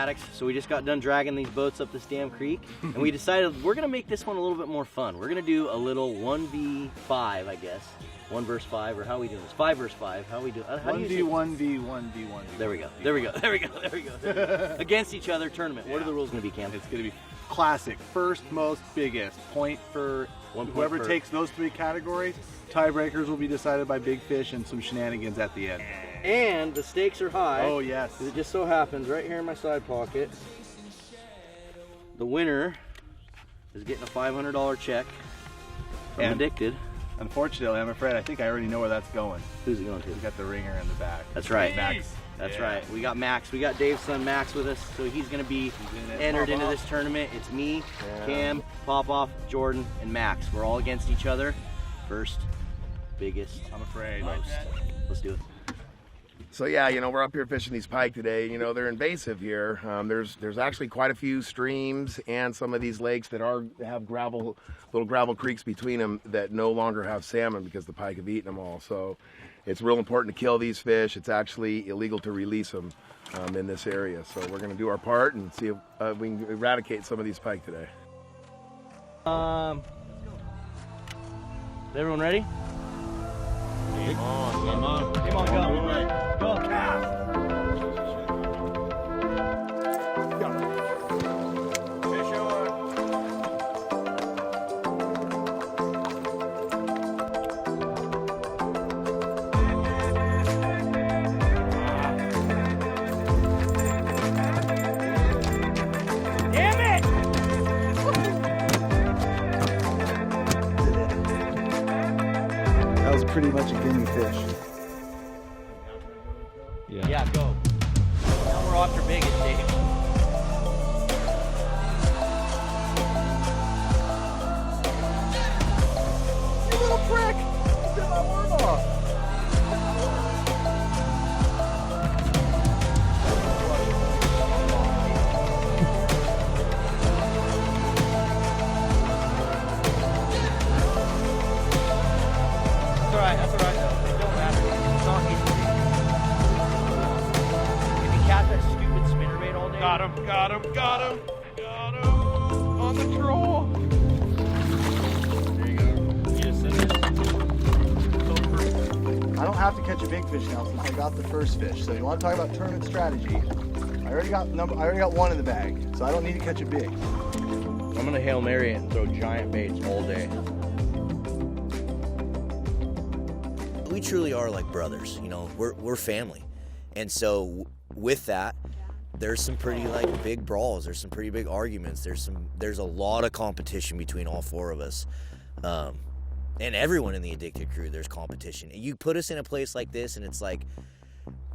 addicts, so we just got done dragging these boats up this damn creek, and we decided we're gonna make this one a little bit more fun. We're gonna do a little 1v5, I guess. 1 versus 5, or how are we doing this? 5 versus 5, how we do? How do you say 1v1v1v1. There we go. There we go. There we go. There we go. Against each other tournament. What are the rules gonna be, Cam? It's gonna be classic, first, most, biggest. Point for whoever takes those 3 categories. Tiebreakers will be decided by big fish and some shenanigans at the end. And the stakes are high. Oh yes. It just so happens right here in my side pocket, the winner is getting a $500 check from Addicted. Unfortunately, I'm afraid I think I already know where that's going. Who's it going to? We got the ringer in the back. That's right. Max. That's right. We got Max. We got Dave's son Max with us, so he's going to be entered into this tournament. It's me, Cam, Popoff, Jordan, and Max. We're all against each other. First, biggest, I'm afraid. most. Let's do it. So yeah, you know, we're up here fishing these pike today. You know, they're invasive here. There's actually quite a few streams and some of these lakes that have little gravel creeks between them that no longer have salmon because the pike have eaten them all. So it's real important to kill these fish. It's actually illegal to release them in this area. So we're going to do our part and see if we can eradicate some of these pike today. Is everyone ready? Game on, Go. Go. Cast. That was pretty much a gimme fish. Yeah, go. Now we're off your biggest, Dave. You little prick! You bit my worm off. That's alright though. It don't matter. It's not easy. If you cast that stupid spinnerbait all day. Got him. On the troll. There you go. You just send this. I don't have to catch a big fish now since I got the first fish. So you want to talk about tournament strategy? I already got one in the bag, so I don't need to catch a big. I'm gonna Hail Mary it and throw giant baits all day. We truly are like brothers, you know, we're family. And so with that, there's some pretty like big brawls, there's some pretty big arguments, there's a lot of competition between all 4 of us. And everyone in the Addicted crew, there's competition. You put us in a place like this and it's like,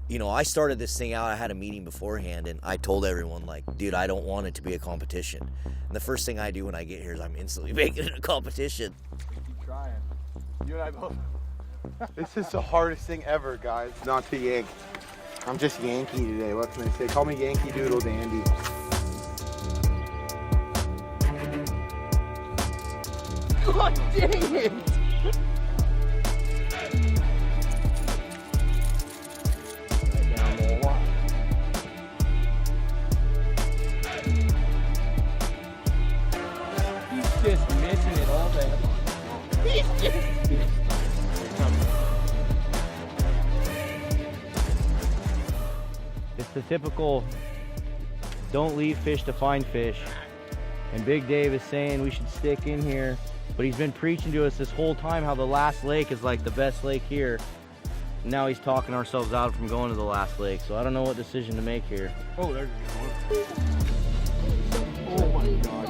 you know, I started this thing out, I had a meeting beforehand and I told everyone like, dude, I don't want it to be a competition. And the first thing I do when I get here is I'm instantly making it a competition. Keep trying. You and I both. This is the hardest thing ever, guys. Not to yank. I'm just Yankee today. What can I say? Call me Yankee Doodle Dandy. God dang it! He's just missing it all day. He's just... It's the typical don't leave fish to find fish. And Big Dave is saying we should stick in here, but he's been preaching to us this whole time how the last lake is like the best lake here. And now he's talking ourselves out from going to the last lake, so I don't know what decision to make here. Oh, there's one. Oh my God.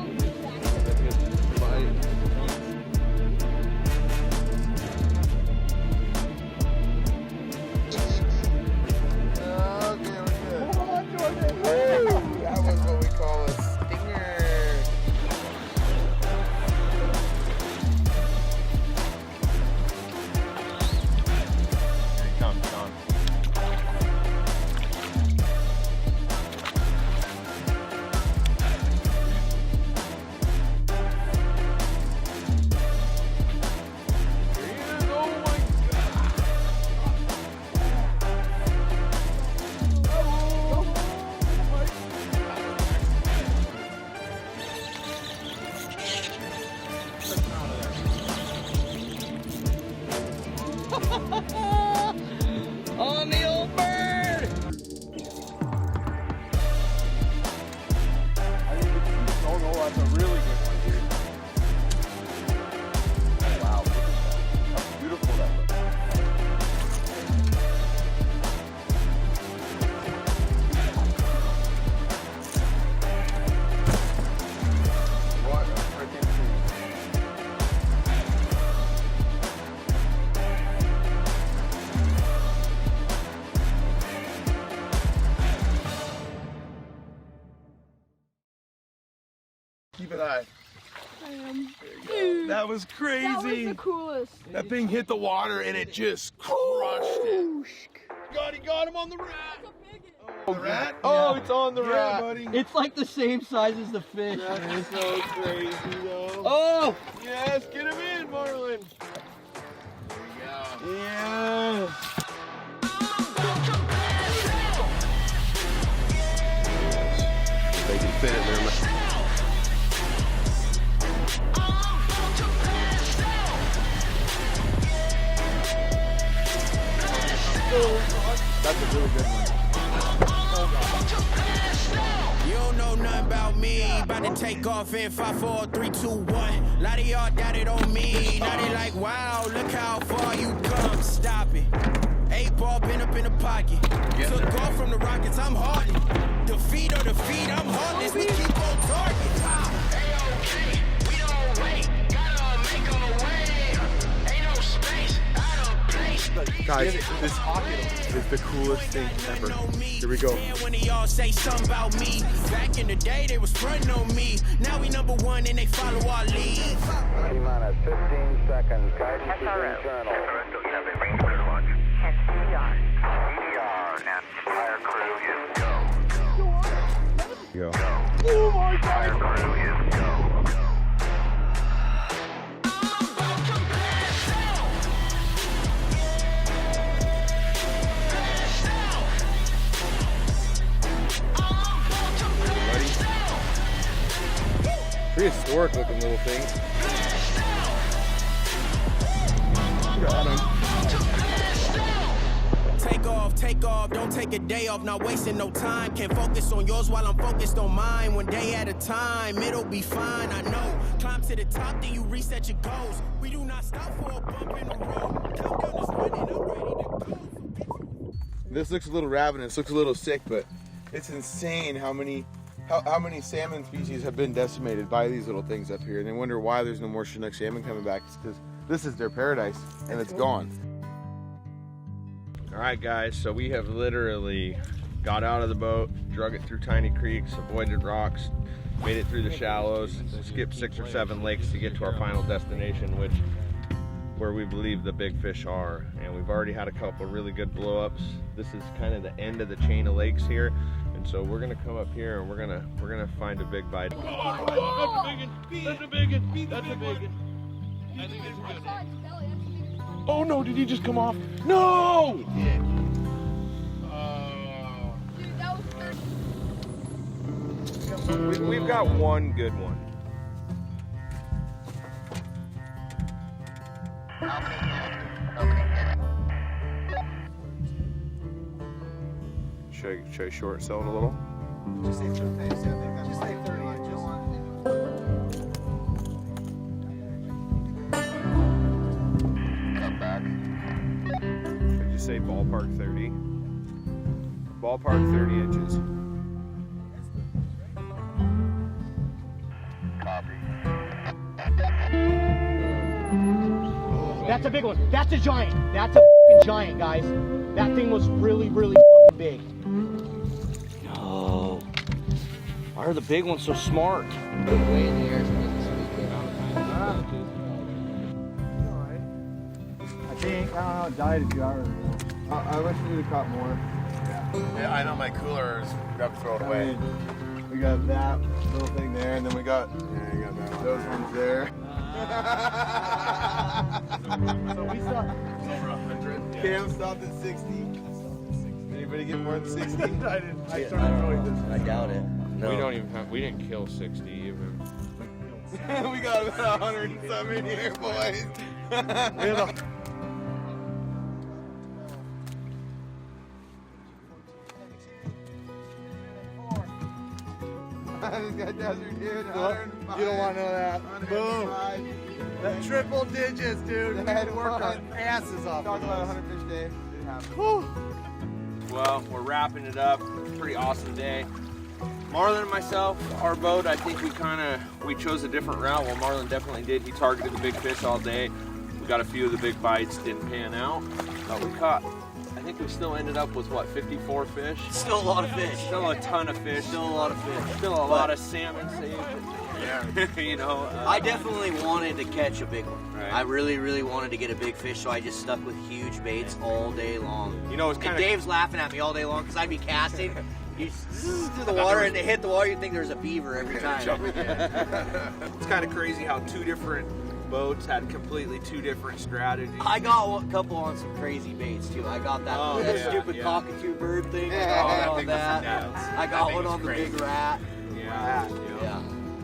That was what we call a stinger. Here he comes, Sean. Keep it high. I am. Dude, that was crazy. That was the coolest. That thing hit the water and it just crushed it. God, he got him on the rat. Oh, the rat? Oh, it's on the rat. Buddy. It's like the same size as the fish. That's so crazy, though. Oh! Yes, get him in, Marlin. There we go. Yeah. They can fit it there. That's a really good one. You don't know nothing about me. About to take off in 5, 4, 3, 2, 1. A lot of y'all doubted on me. Now they like, wow, look how far you come. Stop it. 8-ball been up in the pocket. Took off from the Rockets, I'm hardly. Defeat or defeat, I'm heartless. We keep on target. A-OK, we don't wait. Gotta make them away. Ain't no space, out of place. Guys, this is the coolest thing ever. Here we go. When they all say something about me. Back in the day, they was fronting on me. Now we number one and they follow our lead. T-minus 15 seconds. Guidance is internal. And CDR. CDR and fire crew is go. Go. Oh my God. Fire crew is go. Prehistoric looking little things. Got him. Take off, don't take a day off, not wasting no time. Can't focus on yours while I'm focused on mine. One day at a time, it'll be fine, I know. Climb to the top, then you reset your goals. We do not stop for a bump in the road. Countdown is running, I'm ready to go. This looks a little ravenous, looks a little sick, but it's insane how many salmon species have been decimated by these little things up here. And they wonder why there's no more Chinook salmon coming back. It's because this is their paradise and it's gone. All right, guys, so we have literally got out of the boat, drug it through tiny creeks, avoided rocks, made it through the shallows, skipped 6 or 7 lakes to get to our final destination, where we believe the big fish are. And we've already had a couple really good blow-ups. This is kind of the end of the chain of lakes here. And so we're gonna come up here and we're gonna find a big bite. Oh, that's a big one. That's a big one. That's a big one. I think it's good. Oh no, did he just come off? No! He did. Dude, that was We've got one good one. Should I short sell it a little? Just say 30 inches. Come back. Should I just say ballpark 30? Ballpark 30 inches. Copy. That's a big one. That's a giant. That's a fucking giant, guys. That thing was really, really fucking big. No. Why are the big ones so smart? Way in the air. I think, I don't know how it died a few hours ago. I wish we would have caught more. Yeah, I know my cooler is got to throw it away. We got that little thing there, and then we got, you got that those ones there. So we stopped. Over 100. Cam stopped at 60. Anybody get more than 60? I didn't. I started throwing this. I doubt it. No. We didn't kill 60 even. We got about 100 and some in here, boys. You don't want to know that. Boom. That triple digits, dude. We had to work our asses off. Talk about 100 fish day. It happened. Well, we're wrapping it up. Pretty awesome day. Marlon and myself, our boat, I think we chose a different route. Well, Marlon definitely did. He targeted the big fish all day. We got a few of the big bites, didn't pan out, but we caught I think we still ended up with what, 54 fish? Still a lot of fish. Still a ton of fish. Still a lot of fish. Still a lot of salmon saved. Yeah. You know. I definitely wanted to catch a big one. Right. I really, really wanted to get a big fish, so I just stuck with huge baits all day long. You know, it's kind and of. Dave's laughing at me all day long because I'd be casting. You through the water and they hit the water, you think there's a beaver every time. It's kind of crazy how two different boats had completely two different strategies. I got a couple on some crazy baits too. I got that, stupid cockatoo bird thing. I got one on that. I got one on the big rat. Yeah.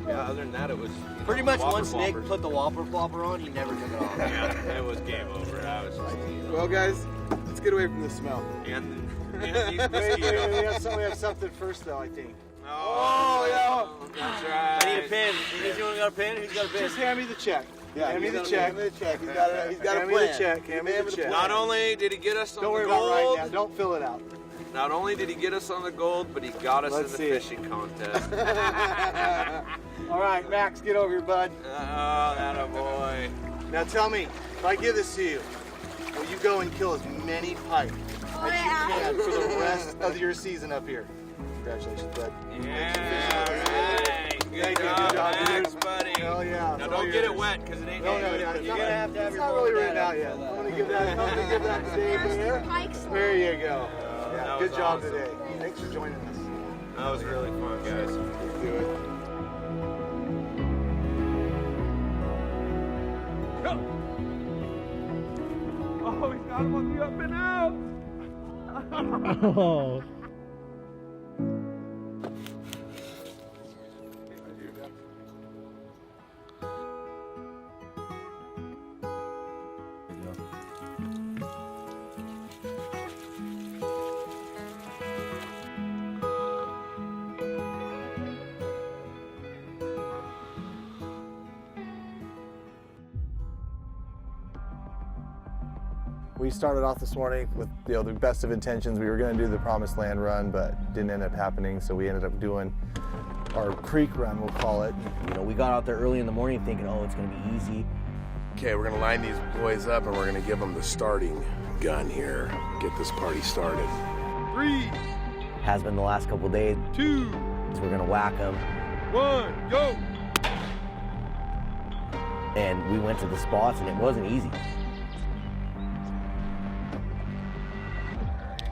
Other than that, it was pretty much once Nick put the whopper flopper on, he never took it off. Yeah, it was game over. I was just. Well, guys, let's get away from the smell. And these mosquitoes. We have something first, though, I think. Oh, yeah. That's right. I need a pin. Anyone got a pin? Who's got a pin? Just hand me the check. Yeah, hand me the check. He's got a plan. Hand me the check. Hand me the check. Not only did he get us on Don't the worry gold, about right now. Don't fill it out. Not only did he get us on the gold, but he got us in the fishing contest. All right, Max, get over here, bud. Oh, that a boy. Now tell me, if I give this to you, will you go and kill as many pike as you can for the rest of your season up here? Congratulations, bud. Yeah, right. Good job, Max, buddy. Hell yeah. Now don't get it wet, because it ain't No, wet. you're gonna have to have your really written out yet. I'm gonna give that to Dave here. There you go. Yeah, good job awesome. today. Thanks for joining us. That was really fun, guys. Do it. Oh, he's got him on the up and out. Oh. We started off this morning with the best of intentions. We were going to do the Promised Land run, but didn't end up happening, so we ended up doing our creek run, we'll call it. You know, we got out there early in the morning thinking, oh, it's going to be easy. Okay, we're gonna line these boys up and we're gonna give them the starting gun here. Get this party started. 3, Has been the last couple of days. 2, So we're going to whack them. 1, go. And we went to the spots and it wasn't easy.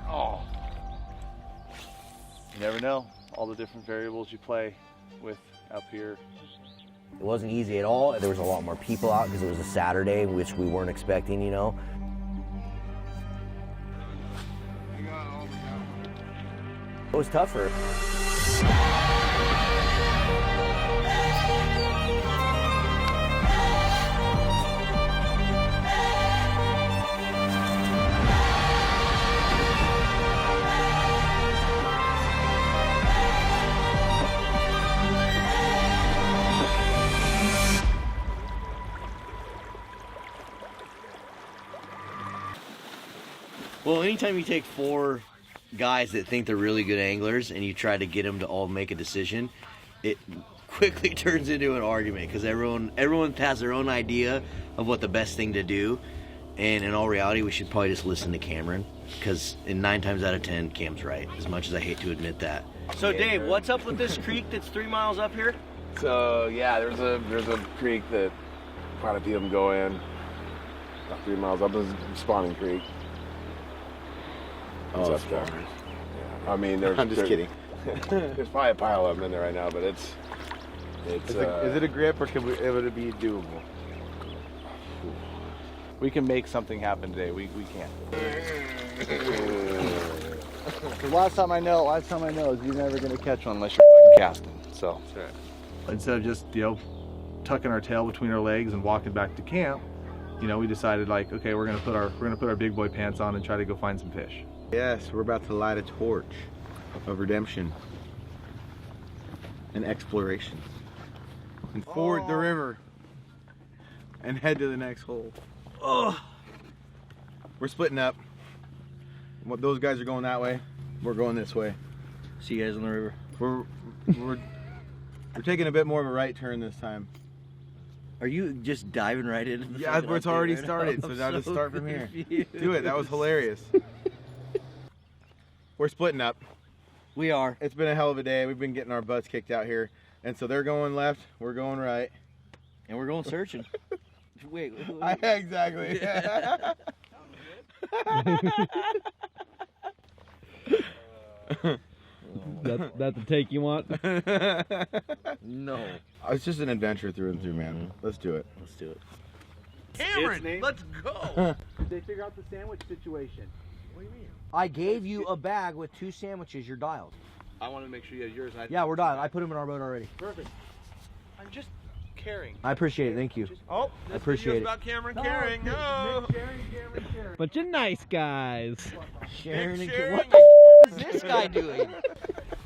Oh. You never know all the different variables you play with up here. It wasn't easy at all. There was a lot more people out because it was a Saturday, which we weren't expecting, you know. It was tougher. Well, anytime you take 4 guys that think they're really good anglers and you try to get them to all make a decision, it quickly turns into an argument because everyone has their own idea of what the best thing to do. And in all reality, we should probably just listen to Cameron because in 9 times out of 10, Cam's right, as much as I hate to admit that. So Dave, what's up with this creek that's 3 miles up here? So yeah, there's a creek that quite a few of them go in. About 3 miles up is Spawning Creek. Oh, It's up there. Yeah. I mean, I'm just kidding. There's probably a pile of them in there right now, but it's. Is it a grip or would it be doable? We can make something happen today. We can't. The last time I know is you're never gonna catch one unless you're fucking casting. So instead of just tucking our tail between our legs and walking back to camp, we decided like, okay, we're gonna put our big boy pants on and try to go find some fish. Yes, we're about to light a torch of redemption and exploration and ford the river and head to the next hole. Oh, we're splitting up. Those guys are going that way. We're going this way. See you guys on the river. We're taking a bit more of a right turn this time. Are you just diving right into the Yeah, it's already started, so now just start from here. Do it. That was hilarious. we're splitting up. We are. It's been a hell of a day. We've been getting our butts kicked out here. And so they're going left, we're going right. And we're going searching. Wait. Exactly. That's the take you want? No. It's just an adventure through and through, man. Let's do it. Let's do it. Cameron, let's go. Did they figure out the sandwich situation? What do you mean? I gave you a bag with 2 sandwiches. You're dialed. I want to make sure you have yours. Yeah, we're dialed. I put them in our boat already. Perfect. I'm just caring. I appreciate it. Thank you. Oh, I appreciate it. about Cameron caring. No. Sharing. Bunch of nice guys. Sharon and Sharon. what the f is this guy doing?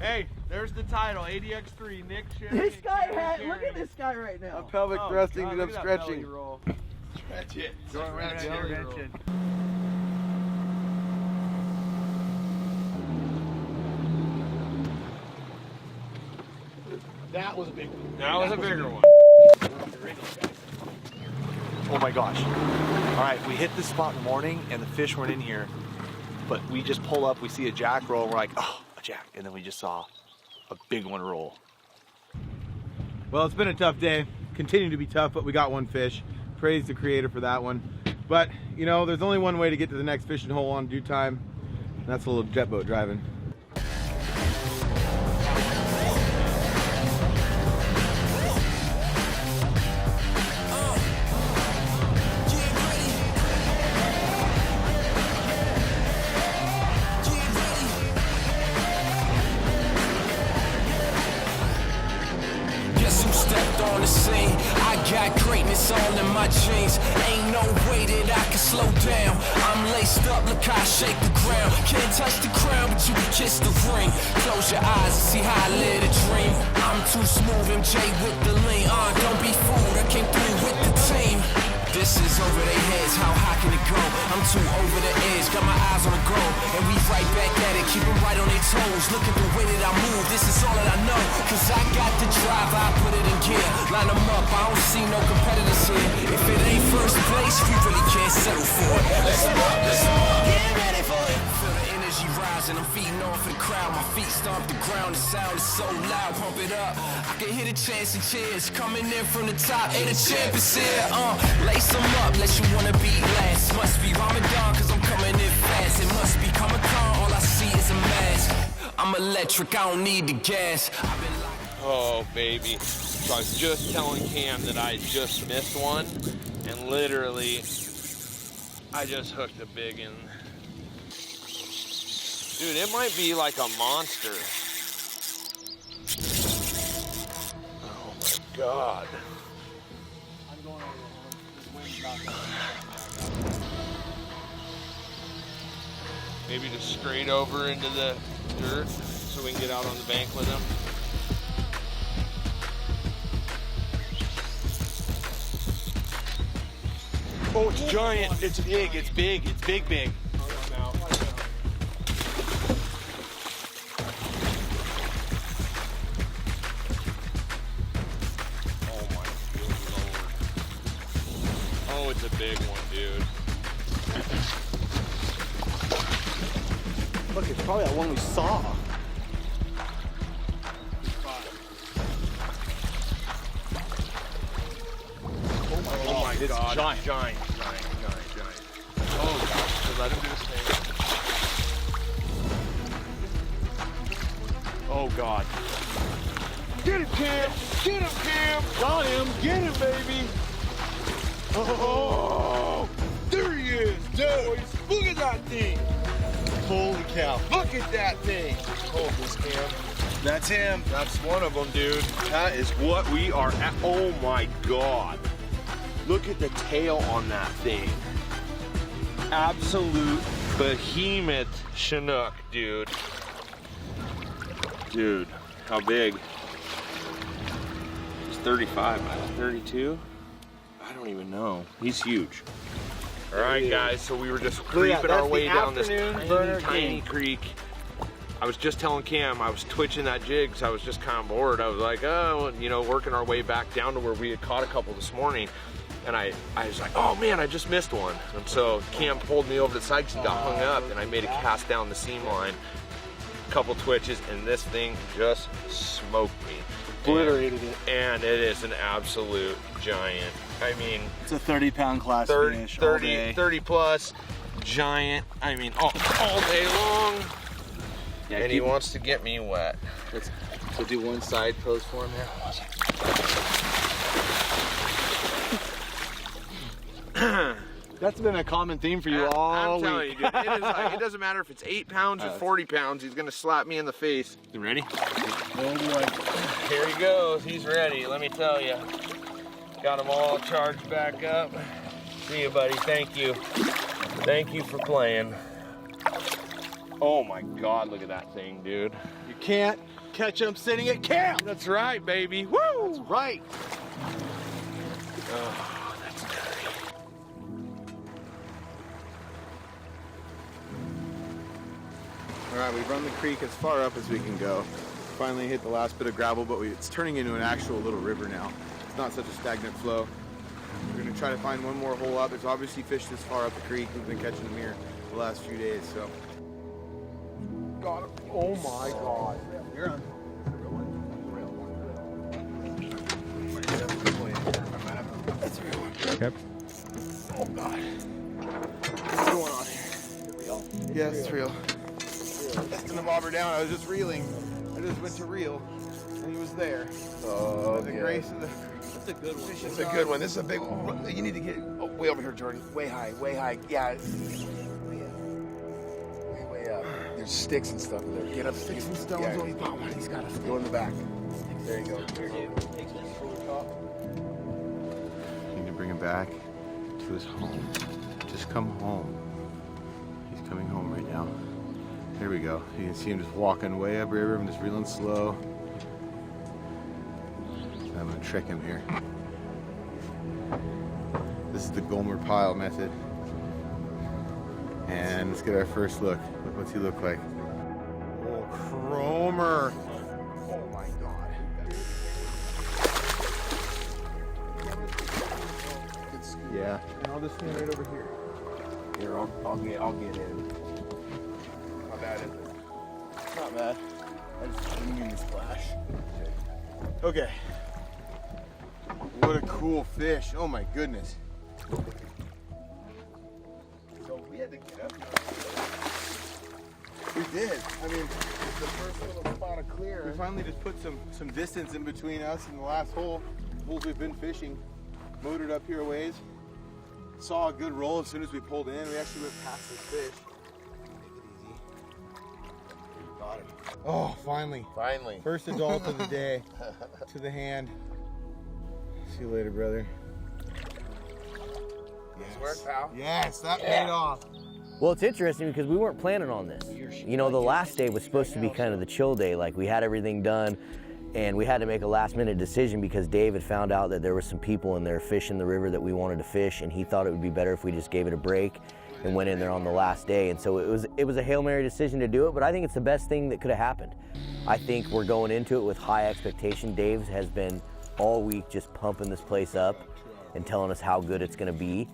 Hey, there's the title, ADX3, Nick Sharon. This guy had. Look at this guy right now. Pelvic thrusting God, and look up at that stretching. belly roll. Stretch it. Going right Stretch down it. intervention. That was a big one. That was a bigger one. Oh my gosh. All right, we hit this spot in the morning and the fish weren't in here, but we just pull up, we see a jack roll, we're like, oh, a jack. And then we just saw a big one roll. Well, it's been a tough day. Continued to be tough, but we got one fish. Praise the creator for that one. But, you know, there's only one way to get to the next fishing hole on due time. And that's a little jet boat driving. On the scene, I got greatness all in my jeans. Ain't no way that I can slow down. I'm laced up, look how I shake the ground. Can't touch the crown, but you can kiss the ring. Close your eyes and see how I live a dream. I'm too smooth, MJ with the lean. Don't be fooled, I came through with the team. This is over their heads, how high can it go? I'm too over the edge, got my eyes on the goal. And we right back at it, keep them right on their toes. Look at the way that I move, this is all that I know. Cause I got the drive, I put it in gear. Line them up, I don't see no competitors here. If it ain't first place, we really can't settle for it. Listen up, get ready for it. Feel the energy rising, I'm feeding off of the crowd. My feet stomp the ground, the sound is so loud, pump it up. I can hear the chants and cheers coming in from the top. Hey, the champ is here, lace them up, unless you wanna be last. Must be Ramadan, cause I'm coming in fast. It must be Comic-Con, all I see is a mask. I'm electric, I don't need the gas. Oh, baby. So I was just telling Cam that I just missed one, and literally, I just hooked a big one. Dude, it might be like a monster. Oh my God. Maybe just straight over into the dirt so we can get out on the bank with him. Oh, it's giant. It's big. It's big. It's big, big. Oh my good Lord. Oh, it's a big one, dude. Look, it's probably that one we saw. Oh my it's God. giant. Giant. Oh gosh, so let him do his thing. Oh, God. Get him, Cam! Get him, Cam! Got him! Get him, baby! Oh! There he is, dude! Look at that thing! Holy cow. Look at that thing! Oh, this Cam. That's him. That's one of them, dude. That is what we are at. Oh my God. Look at the tail on that thing. Absolute behemoth Chinook, dude. Dude, how big? He's 35, 32? I don't even know. He's huge. All right, guys, so we were just creeping our way down this tiny creek. I was just telling Cam, I was twitching that jig because I was just kind of bored. I was like, oh, you know, working our way back down to where we had caught a couple this morning. And I was like, oh man, I just missed one. And so Cam pulled me over to the side because he got hung up, and I made a cast down the seam line. couple twitches, and this thing just smoked me. Obliterated it. And it is an absolute giant. I mean, it's a 30-pound class finish. 30 plus, giant. I mean, all day long. Yeah, and he wants to get me wet. So do one side pose for him there. That's been a common theme for you all week. I'm telling you, dude, it is like, it doesn't matter if it's 8 pounds or 40 pounds, he's gonna slap me in the face. You ready? Oh boy. Here he goes, he's ready, let me tell you. Got him all charged back up. See you, buddy, thank you. Thank you for playing. Oh my God, look at that thing, dude. You can't catch him sitting at camp. That's right, baby, woo! That's right. Oh, that's dirty. All right, we've run the creek as far up as we can go. Finally hit the last bit of gravel, but it's turning into an actual little river now. It's not such a stagnant flow. We're gonna try to find one more hole up. There's obviously fish this far up the creek. We've been catching them here the last few days, so. Got him. Oh my God. You're on. That's a real one. Okay. Oh God. What's going on here? Real? Yes, it's real. Testing the bobber down. I was just reeling. I just went to reel, and he was there. Oh, the grace of the. That's a good one. It's a good one. This is a big one. You need to get way over here, Jordan. Way high, way high. Yeah. Way up. There's sticks and stuff in there. Get up. Sticks and stones. Yeah, he's got one. He's got a go in the back. There you go. You need to bring him back to his home. Just come home. He's coming home right now. There we go. You can see him just walking way up river. I'm just reeling slow. I'm gonna trick him here. This is the 𝗛𝗟𝗣𝗏 method. And let's get our first look. What's he look like? Oh, Cromer. Oh my God. Yeah. And I'll just stand right over here. Here, I'll get in. Not bad, is it? Not bad. I just didn't mean to splash. Okay. What a cool fish. Oh my goodness. So we had to get up here. We did. I mean, the first little spot of clear. We finally just put some distance in between us and the last hole. Holes we've been fishing. Motored up here a ways. Saw a good roll as soon as we pulled in. We actually went past this fish. Make it easy. Got him. Oh, finally. Finally. First adult of the day. To the hand. See you later, brother. Yes. Work, pal. Yes, that paid off. Well, it's interesting because we weren't planning on this. You know, the last day was supposed to be kind of the chill day. Like, we had everything done, and we had to make a last-minute decision because Dave had found out that there were some people in there fishing the river that we wanted to fish, and he thought it would be better if we just gave it a break and went in there on the last day. And so it was a Hail Mary decision to do it, but I think it's the best thing that could have happened. I think we're going into it with high expectation. Dave has been all week just pumping this place up and telling us how good it's going to be.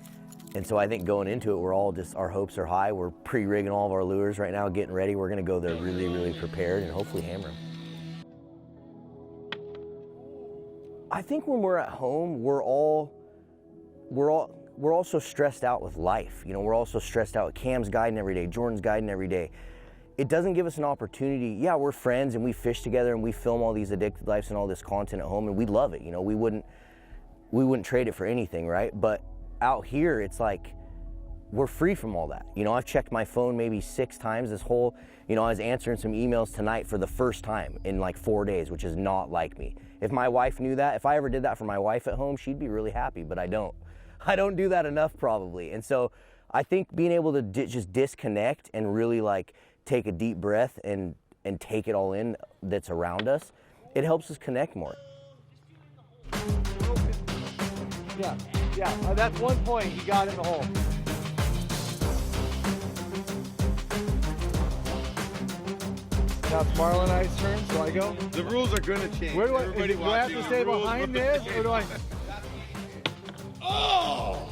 And so I think going into it, we're all just, our hopes are high. We're pre-rigging all of our lures right now, getting ready. We're going to go there really, really prepared and hopefully hammer them. I think when we're at home, we're all so stressed out with life. You know, we're also stressed out. Cam's guiding every day, Jordan's guiding every day. It doesn't give us an opportunity. Yeah, we're friends and we fish together and we film all these addicted lives and all this content at home, and we love it. You know, we wouldn't trade it for anything, right? But out here, it's like we're free from all that. You know, I've checked my phone maybe 6 times this whole, you know, I was answering some emails tonight for the first time in like 4 days, which is not like me. If my wife knew that, if I ever did that for my wife at home, she'd be really happy, but I don't. I don't do that enough probably. And so I think being able to just disconnect and really like take a deep breath and take it all in that's around us, it helps us connect more. Yeah, that's one point he got in the hole. Now it's Marlon and I's turn, so I go? The rules are going to change. Where do I have to stay behind this, or do I? Oh!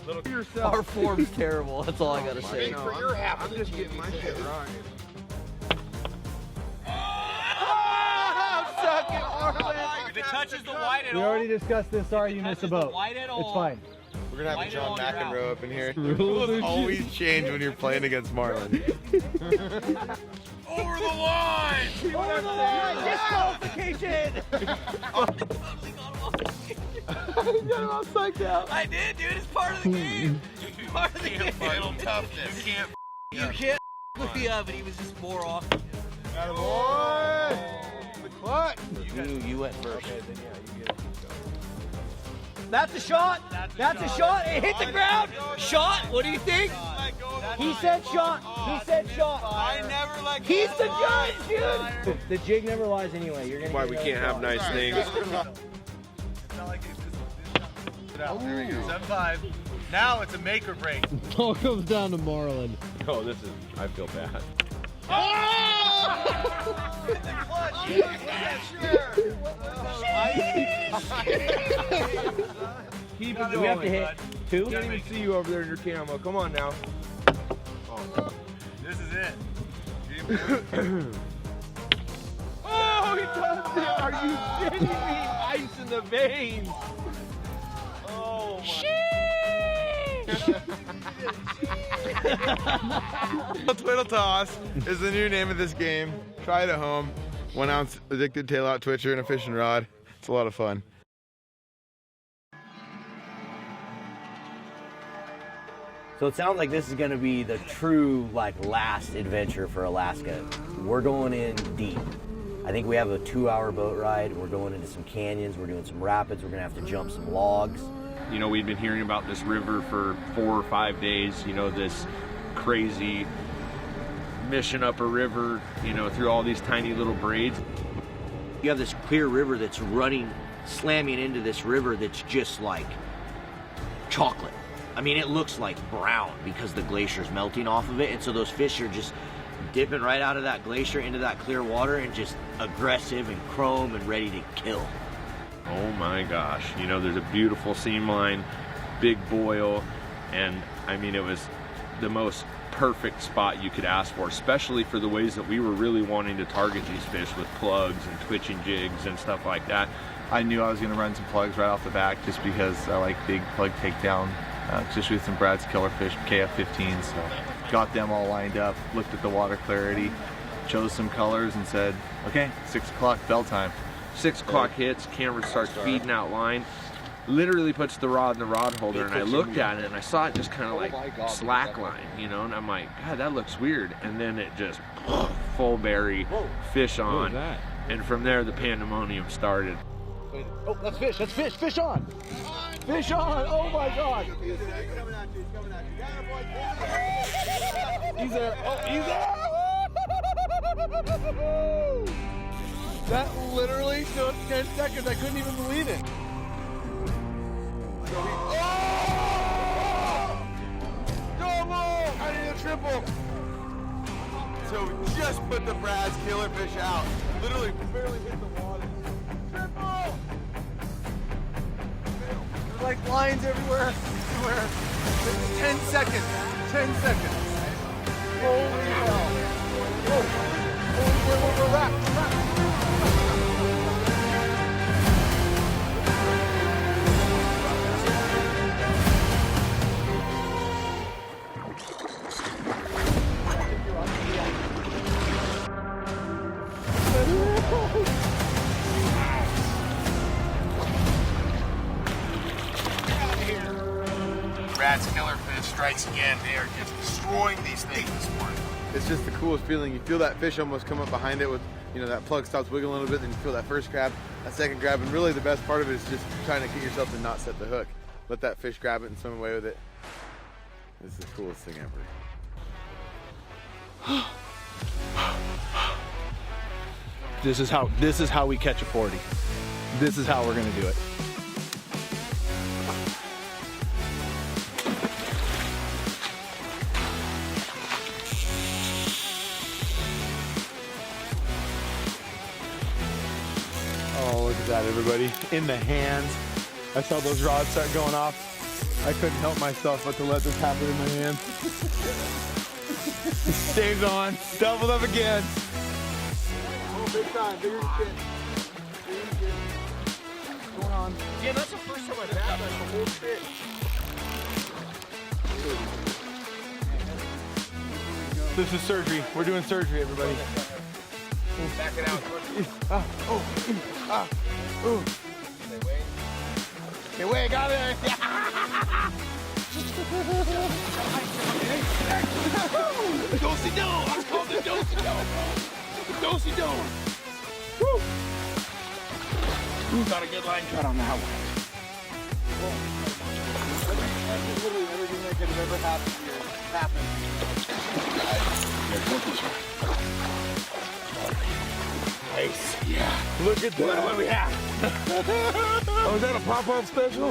Little yourself. Our form's terrible, that's all I gotta say. I'm just getting my shit right. touches the white at We all. already discussed this. Sorry, you missed the boat. It's fine. We're gonna have a John McEnroe up in here. Rules Rules always change when you're playing against Marlin. Over the line! Over the line! Disqualification! You got him all psyched out. I did, dude. It's part of the game. It's part of the game. Little toughness. You can't with me up, and he was just more off. Attaboy! The clutch. You went first. Okay, then yeah, you get it. That's a shot. That's a shot. It hit the ground. Shot. What do you think? He said shot. He said shot. I never let go. He's the judge, dude. The jig never lies anyway. You're gonna. Why we can't have nice things. There we go. 7-5. Now it's a make or break. All comes down to Marlin. Oh, this is, I feel bad. Keep it going. Do we have to hit two? I can't even see you over there in your camo. Come on now. Oh. This is it. Oh, he touched it. Are you kidding me? Ice in the veins. Oh, Twiddle Toss is the new name of this game. Try it at home. 1 ounce addicted tail out twitcher and a fishing rod. It's a lot of fun. So it sounds like this is going to be the true, last adventure for Alaska. We're going in deep. I think we have a 2-hour boat ride. We're going into some canyons. We're doing some rapids. We're going to have to jump some logs. You know, we've been hearing about this river for 4 or 5 days, you know, this crazy mission up a river, you know, through all these tiny little braids. You have this clear river that's running, slamming into this river that's just like chocolate. I mean, it looks like brown because the glacier's melting off of it, and so those fish are just dipping right out of that glacier into that clear water and just aggressive and chrome and ready to kill. Oh my gosh, you know, there's a beautiful seam line, big boil, and I mean, it was the most perfect spot you could ask for, especially for the ways that we were really wanting to target these fish with plugs and twitching jigs and stuff like that. I knew I was going to run some plugs right off the back just because I like big plug takedown, especially with some Brad's killer fish, KF-15s. So got them all lined up, looked at the water clarity, chose some colors and said, okay, 6 o'clock bell time. 6 o'clock hits, camera starts feeding out line, literally puts the rod in the rod holder, and I looked at it and I saw it just kind of like slack line, you know, and I'm like, God, that looks weird. And then it just full berry, fish on, and from there the pandemonium started. Oh, that's fish. That's fish. Fish on. Fish on. Oh my God. He's there. Oh, he's there. That literally took 10 seconds. I couldn't even believe it. Oh! Double! I need a triple. So we just put the Brad's killer fish out. Literally barely hit the water. Triple! There's like lines everywhere. 10 seconds. 10 seconds. Holy hell. Oh, we're wrapped. Brad's killer fish strikes again. They are just destroying these things this morning. It's just the coolest feeling. You feel that fish almost come up behind it with, you know, that plug stops wiggling a little bit, then you feel that first grab, that second grab, and really the best part of it is just trying to get yourself to not set the hook. Let that fish grab it and swim away with it. This is the coolest thing ever. This is how we catch a 40. This is how we're gonna do it. Oh, look at that, everybody. In the hands. I saw those rods start going off. I couldn't help myself but to let this happen in my hand. Stays on. Doubled up again. Oh, big time. Bigger than shit. Bigger than shit. on. Yeah, that's the first time I've had like the whole trip. This is surgery. We're doing surgery, everybody. Back it out. Okay, wait, got it. Do-si-do! I was called the do-si-do, bro. The do-si-do. Woo! Got a good line cut on that one. Literally everything that could have ever happened here happened. Nice. Yeah. Look at that. What do we have? Oh, is that a pop-up special?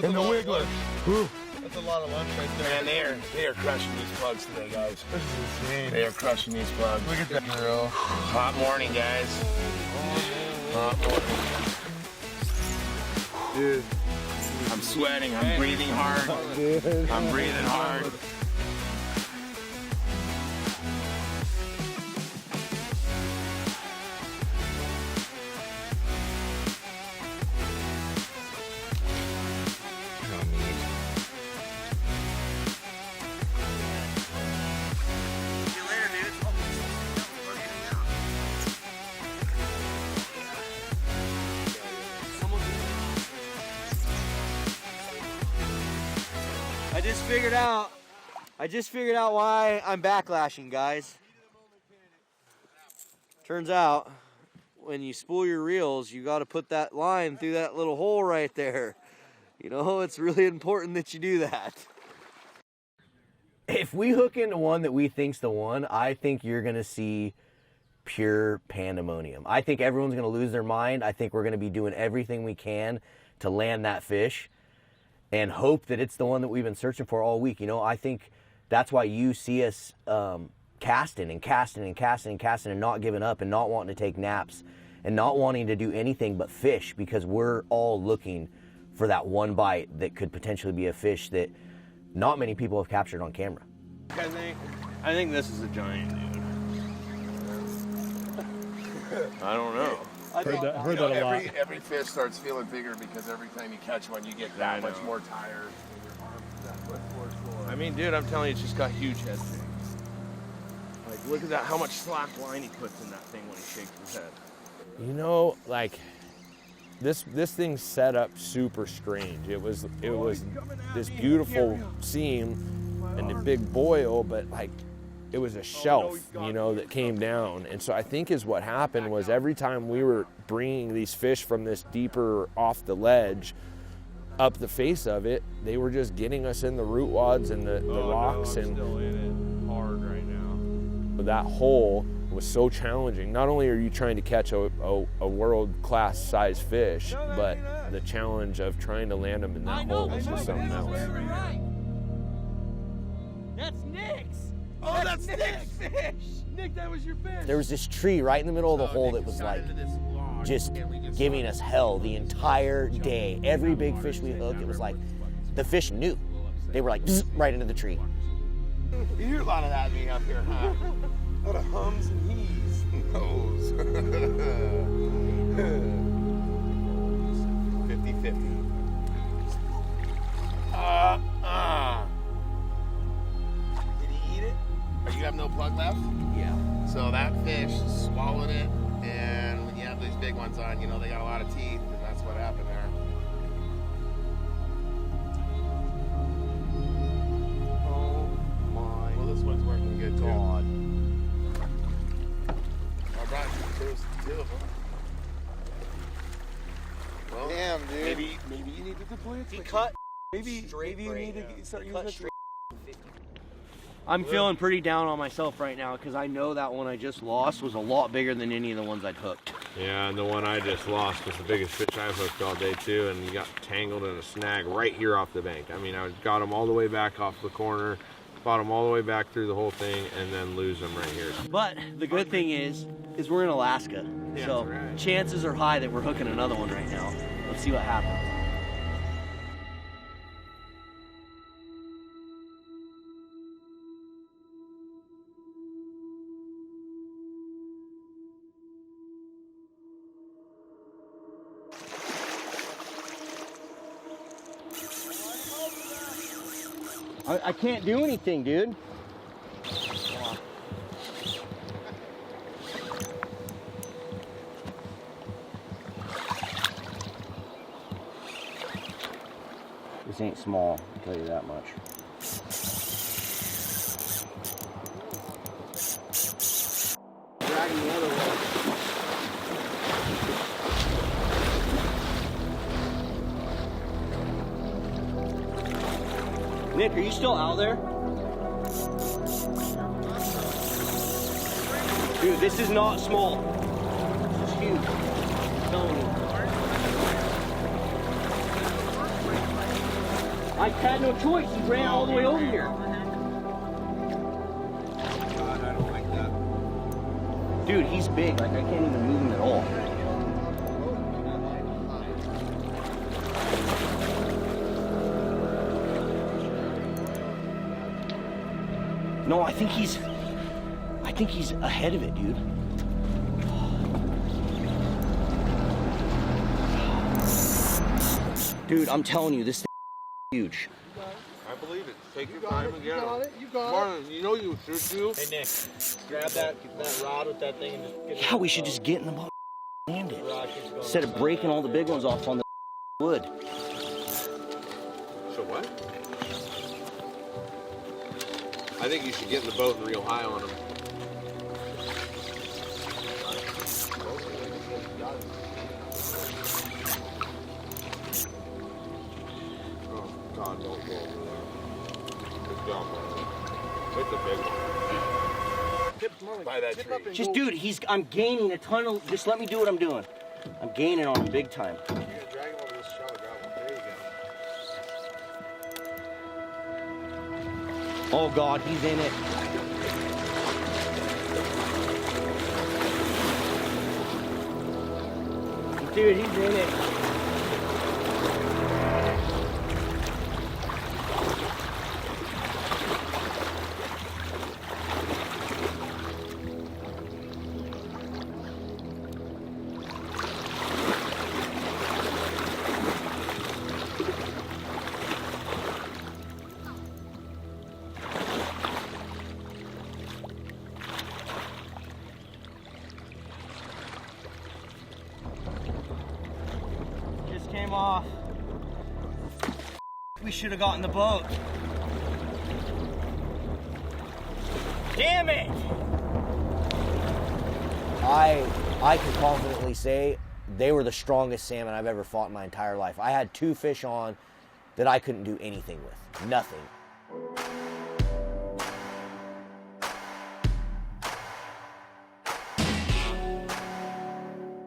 And the wiggler. Whew. That's a lot of lunch right there. Man, they are crushing these plugs today, guys. This is insane. They are crushing these plugs. Look at that girl. Hot morning, guys. Hot morning. Dude. I'm sweating. I'm breathing hard. I'm breathing hard. I just figured out why I'm backlashing, guys. Turns out, when you spool your reels, you got to put that line through that little hole right there. You know, it's really important that you do that. If we hook into one that we think's the one, I think you're going to see pure pandemonium. I think everyone's going to lose their mind. I think we're going to be doing everything we can to land that fish and hope that it's the one that we've been searching for all week. You know, I think that's why you see us casting and casting and casting and casting and not giving up and not wanting to take naps and not wanting to do anything but fish, because we're all looking for that one bite that could potentially be a fish that not many people have captured on camera. I think this is a giant, dude. I don't know. Heard that a lot. Every fish starts feeling bigger because every time you catch one, you get that much more tired and your arms that much more sore. I mean, dude, I'm telling you, it's just got huge head shakes. Like, look at that, how much slack line he puts in that thing when he shakes his head. You know, like this thing's set up super strange. It was this beautiful seam and a big boil, but like it was a shelf, you know, that came down. And so I think is what happened was every time we were bringing these fish from this deeper off the ledge up the face of it, they were just getting us in the root wads and the rocks. And still in it hard right now. That hole was so challenging. Not only are you trying to catch a world-class size fish, but the challenge of trying to land them in that hole was just something else. That's Nick's. Oh, that's Nick's fish. Nick, that was your fish. There was this tree right in the middle of the hole that was like just giving us hell the entire day. Every big fish we hooked, it was like the fish knew. They were like right into the tree. You hear a lot of that being up here, huh? A lot of hums and hees. Hoes. 50-50. Did he eat it? Or you have no plug left? Yeah. So that fish swallowed it, and when you have these big ones on, you know, they got a lot of teeth, and that's what happened there. Oh my Well, this one's working good too. God. I brought two of them. Well, Damn, dude. maybe you need to deploy it. He cut. Maybe you need to start using it. I'm feeling pretty down on myself right now because I know that one I just lost was a lot bigger than any of the ones I'd hooked. Yeah, and the one I just lost was the biggest fish I've hooked all day too, and he got tangled in a snag right here off the bank. I mean, I got him all the way back off the corner, fought him all the way back through the whole thing, and then lose him right here. But the good thing is we're in Alaska, Yeah, so right. chances are high that we're hooking another one right now. Let's see what happens. I can't do anything, dude. This ain't small, I'll tell you that much. Dragging the other way. Nick, are you still out there? Dude, this is not small. This is huge. I'm telling you. I had no choice. He ran all the way over here. God, I don't like that. Dude, he's big. Like, I can't even move him at all. No, I think he's ahead of it, dude. Dude, I'm telling you, this thing is huge. I believe it. Take your time again. You got it. You got Marlon, you know you should do. Hey Nick, grab that rod with that thing and just get it. Yeah, we should just get in the boat and land it. Instead of breaking all the big ones off on the wood. So what? I think you should get in the boat and reel high on them. Oh, God, don't go over there. Good job, Marlon. It's a big one. By that tree. Just, dude, I'm gaining a ton of, just let me do what I'm doing. I'm gaining on him big time. You're going to drag him over this shallow gravel. There you go. Oh God, he's in it. Dude, he's in it. Came off. We should have gotten the boat. Damn it! I can confidently say they were the strongest salmon I've ever fought in my entire life. I had 2 fish on that I couldn't do anything with. Nothing.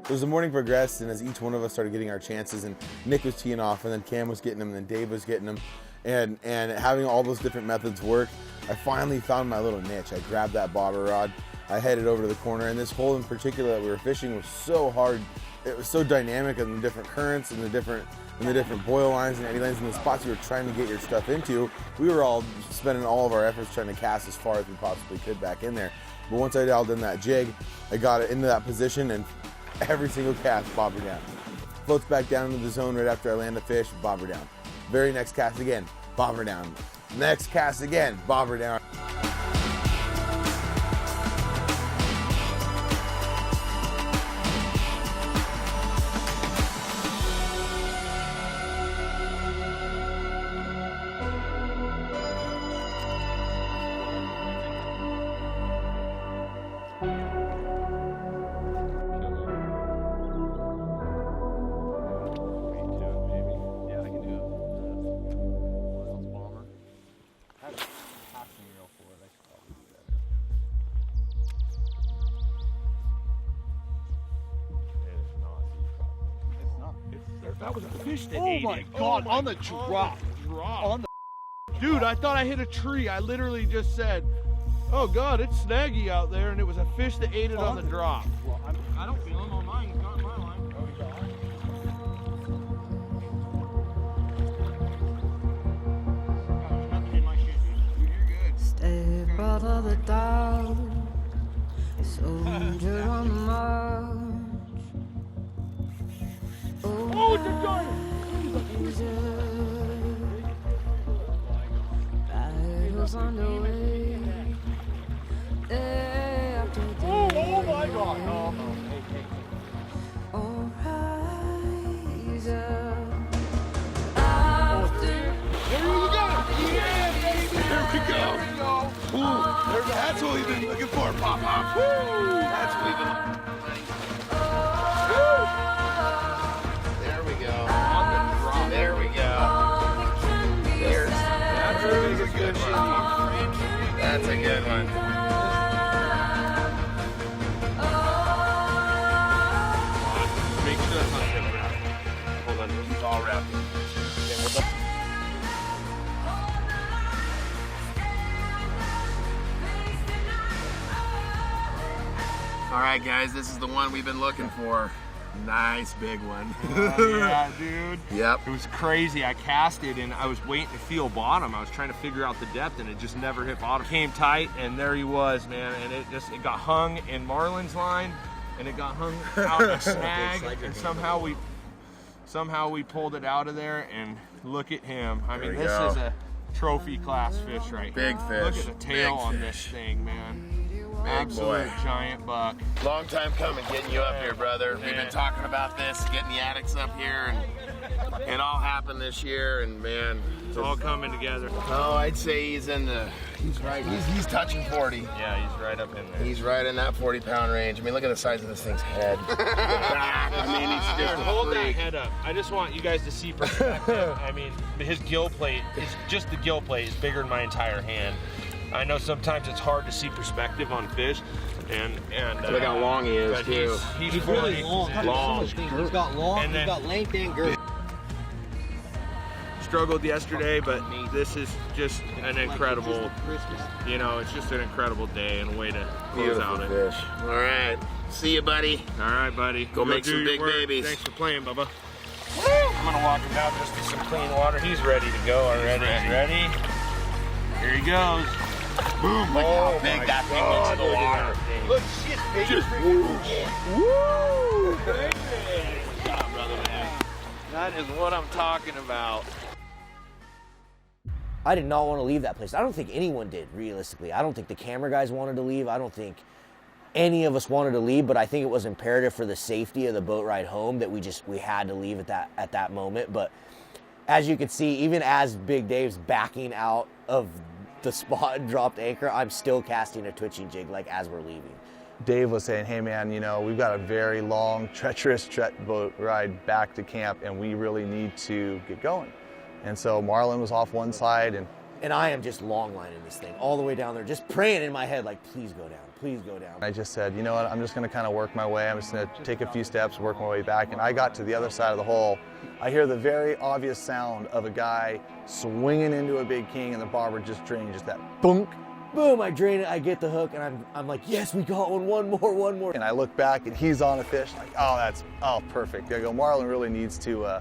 As the morning progressed and as each one of us started getting our chances, and Nick was teeing off, and then Cam was getting them, and then Dave was getting them, and having all those different methods work, I finally found my little niche. I grabbed that bobber rod, I headed over to the corner, and this hole in particular that we were fishing was so hard. It was so dynamic, and the different currents and the different boil lines and eddy lines and the spots you were trying to get your stuff into. We were all spending all of our efforts trying to cast as far as we possibly could back in there. But once I dialed in that jig, I got it into that position, and every single cast, bobber down. Floats back down into the zone right after I land a fish, bobber down. Very next cast again, bobber down. Next cast again, bobber down. That was a fish that ate it. Oh my God, on the drop. On the dude, I thought I hit a tree. I literally just said, oh God, it's snaggy out there, and it was a fish that ate it on the drop. I don't feel him on mine. He's not in my line. Step out of the dark, soldier on the march. Oh, it's a giant! By was underway. Day after day. Oh my God! No. Oh, rise up. After There you go! Yeah, baby! There we go! Ooh, that's what we've been looking for, Pop-Pop! Woo! That's what we've been looking for. There we go. On the drop. There we go. There's that's a good one. That's a good one. Make sure that's not getting wrapped. Hold on, it's all wrapped. Okay, hold up. All right, guys, this is the one we've been looking for. Nice big one. Yeah, dude. Yep. It was crazy. I cast it and I was waiting to feel bottom. I was trying to figure out the depth and it just never hit bottom. Came tight and there he was, man. And it got hung in Marlin's line and it got hung out in a snag and somehow we pulled it out of there and look at him. I mean, this is a trophy class fish right here. Big fish. Look at the tail on this thing, man. Absolute giant buck. Long time coming getting you up here, brother. We've been talking about this, getting the addicts up here, and it all happened this year, and man, it's all coming together. Oh, I'd say he's touching 40. Yeah, he's right up in there. He's right in that 40-pound range. I mean, look at the size of this thing's head. I mean, he's just hold that head up. I just want you guys to see perspective. I mean, his gill plate is just the gill plate is bigger than my entire hand. I know sometimes it's hard to see perspective on fish, and look how long he is too. He's really long. He's got long. He's got length and girth. Struggled yesterday, but this is just an incredible. You know, it's just an incredible day and a way to close out it. Fish. All right, see you, buddy. All right, buddy. Go make some big babies. Thanks for playing, Bubba. I'm gonna walk him down just to some clean water. He's ready to go already. He's ready. Here he goes. Boom! Look how big that thing looks in the water. Look, shit, baby. Just woo! Good job, brother, man. That is what I'm talking about. I did not want to leave that place. I don't think anyone did, realistically. I don't think the camera guys wanted to leave. I don't think any of us wanted to leave, but I think it was imperative for the safety of the boat ride home that we had to leave at that moment. But as you can see, even as Big Dave's backing out of the spot and dropped anchor, I'm still casting a twitching jig like as we're leaving. Dave was saying, hey man, you know, we've got a very long, treacherous boat ride back to camp and we really need to get going. And so Marlin was off one side and I am just long lining this thing all the way down there, just praying in my head like, please go down, please go down. I just said, you know what, I'm just gonna kind of work my way. I'm just gonna take a few steps, work my way back. And I got to the other side of the hole. I hear the very obvious sound of a guy swinging into a big king and the bobber just drained, just that boom. Boom, I drain it, I get the hook, and I'm like, yes, we got one more. And I look back and he's on a fish, like, oh, perfect. I go, Marlin really needs to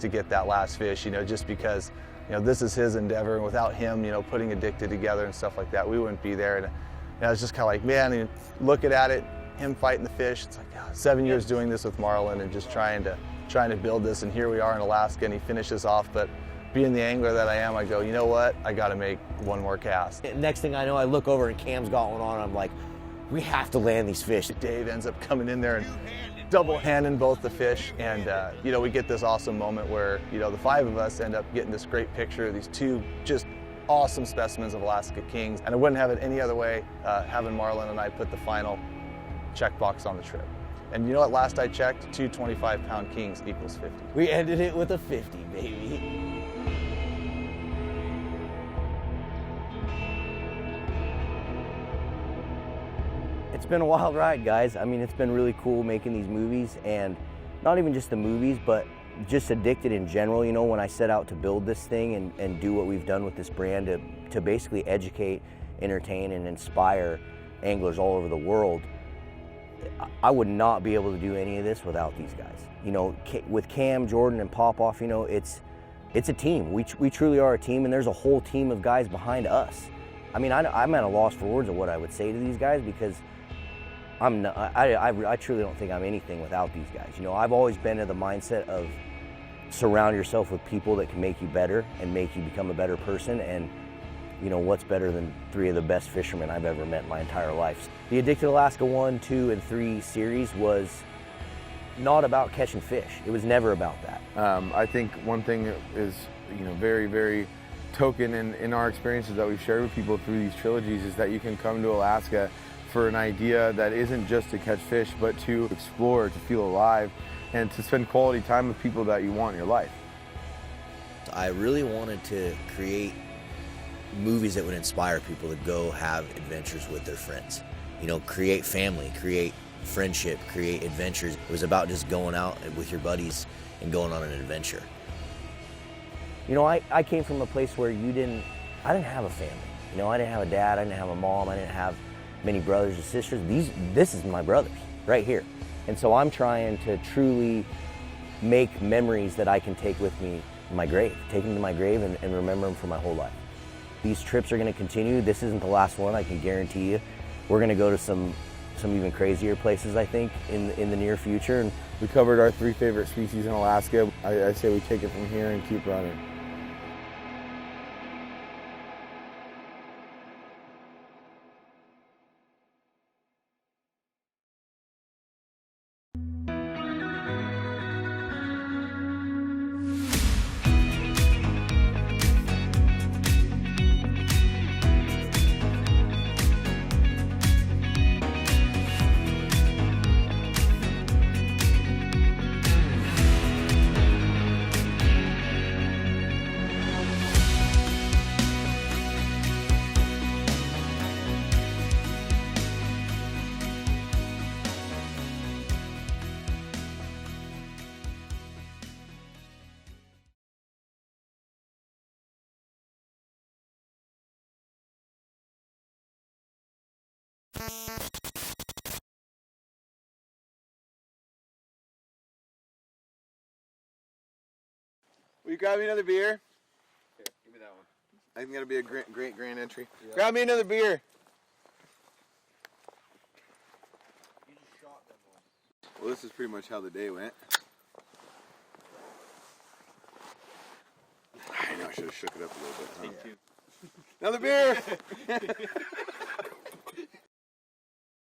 get that last fish, you know, just because, you know, this is his endeavor, and without him, you know, putting Addicted together and stuff like that, we wouldn't be there. And I was just kind of like, man, and looking at it, him fighting the fish, it's like, 7 years doing this with Marlin and just trying to build this, and here we are in Alaska, and he finishes off. But being the angler that I am, I go, you know what, I got to make one more cast. Next thing I know, I look over and Cam's got one on, and I'm like, we have to land these fish. Dave ends up coming in there and double-handing both the fish, and you know, we get this awesome moment where, you know, the five of us end up getting this great picture of these two just awesome specimens of Alaska kings, and I wouldn't have it any other way, having Marlin and I put the final checkbox on the trip. And you know what, last I checked, 2 25-pound kings equals 50. We ended it with a 50, baby. It's been a wild ride, guys. I mean, it's been really cool making these movies, and not even just the movies, but just Addicted in general. You know, when I set out to build this thing and do what we've done with this brand to basically educate, entertain, and inspire anglers all over the world, I would not be able to do any of this without these guys. You know, with Cam, Jordan, and Popoff, you know, it's a team. We truly are a team, and there's a whole team of guys behind us. I mean, I'm at a loss for words of what I would say to these guys, because I truly don't think I'm anything without these guys. You know, I've always been in the mindset of surround yourself with people that can make you better and make you become a better person. And you know, what's better than 3 of the best fishermen I've ever met in my entire life. The Addicted Alaska 1, 2, and 3 series was not about catching fish. It was never about that. I think one thing is, you know, very, very token in our experiences that we've shared with people through these trilogies is that you can come to Alaska for an idea that isn't just to catch fish, but to explore, to feel alive, and to spend quality time with people that you want in your life. I really wanted to create movies that would inspire people to go have adventures with their friends. You know, create family, create friendship, create adventures. It was about just going out with your buddies and going on an adventure. You know, I came from a place where I didn't have a family. You know, I didn't have a dad, I didn't have a mom, I didn't have many brothers or sisters. This is my brothers right here. And so I'm trying to truly make memories that I can take with me in my grave, take them to my grave and remember them for my whole life. These trips are gonna continue. This isn't the last one, I can guarantee you. We're gonna go to some even crazier places, I think, in the near future. And we covered our 3 favorite species in Alaska. I say we take it from here and keep running. Will you grab me another beer? Here, give me that one. I think that'll be a great grand entry. Yeah. Grab me another beer. You just shot them one. Well, this is pretty much how the day went. I know I should have shook it up a little bit. Huh? Take 2. Another beer!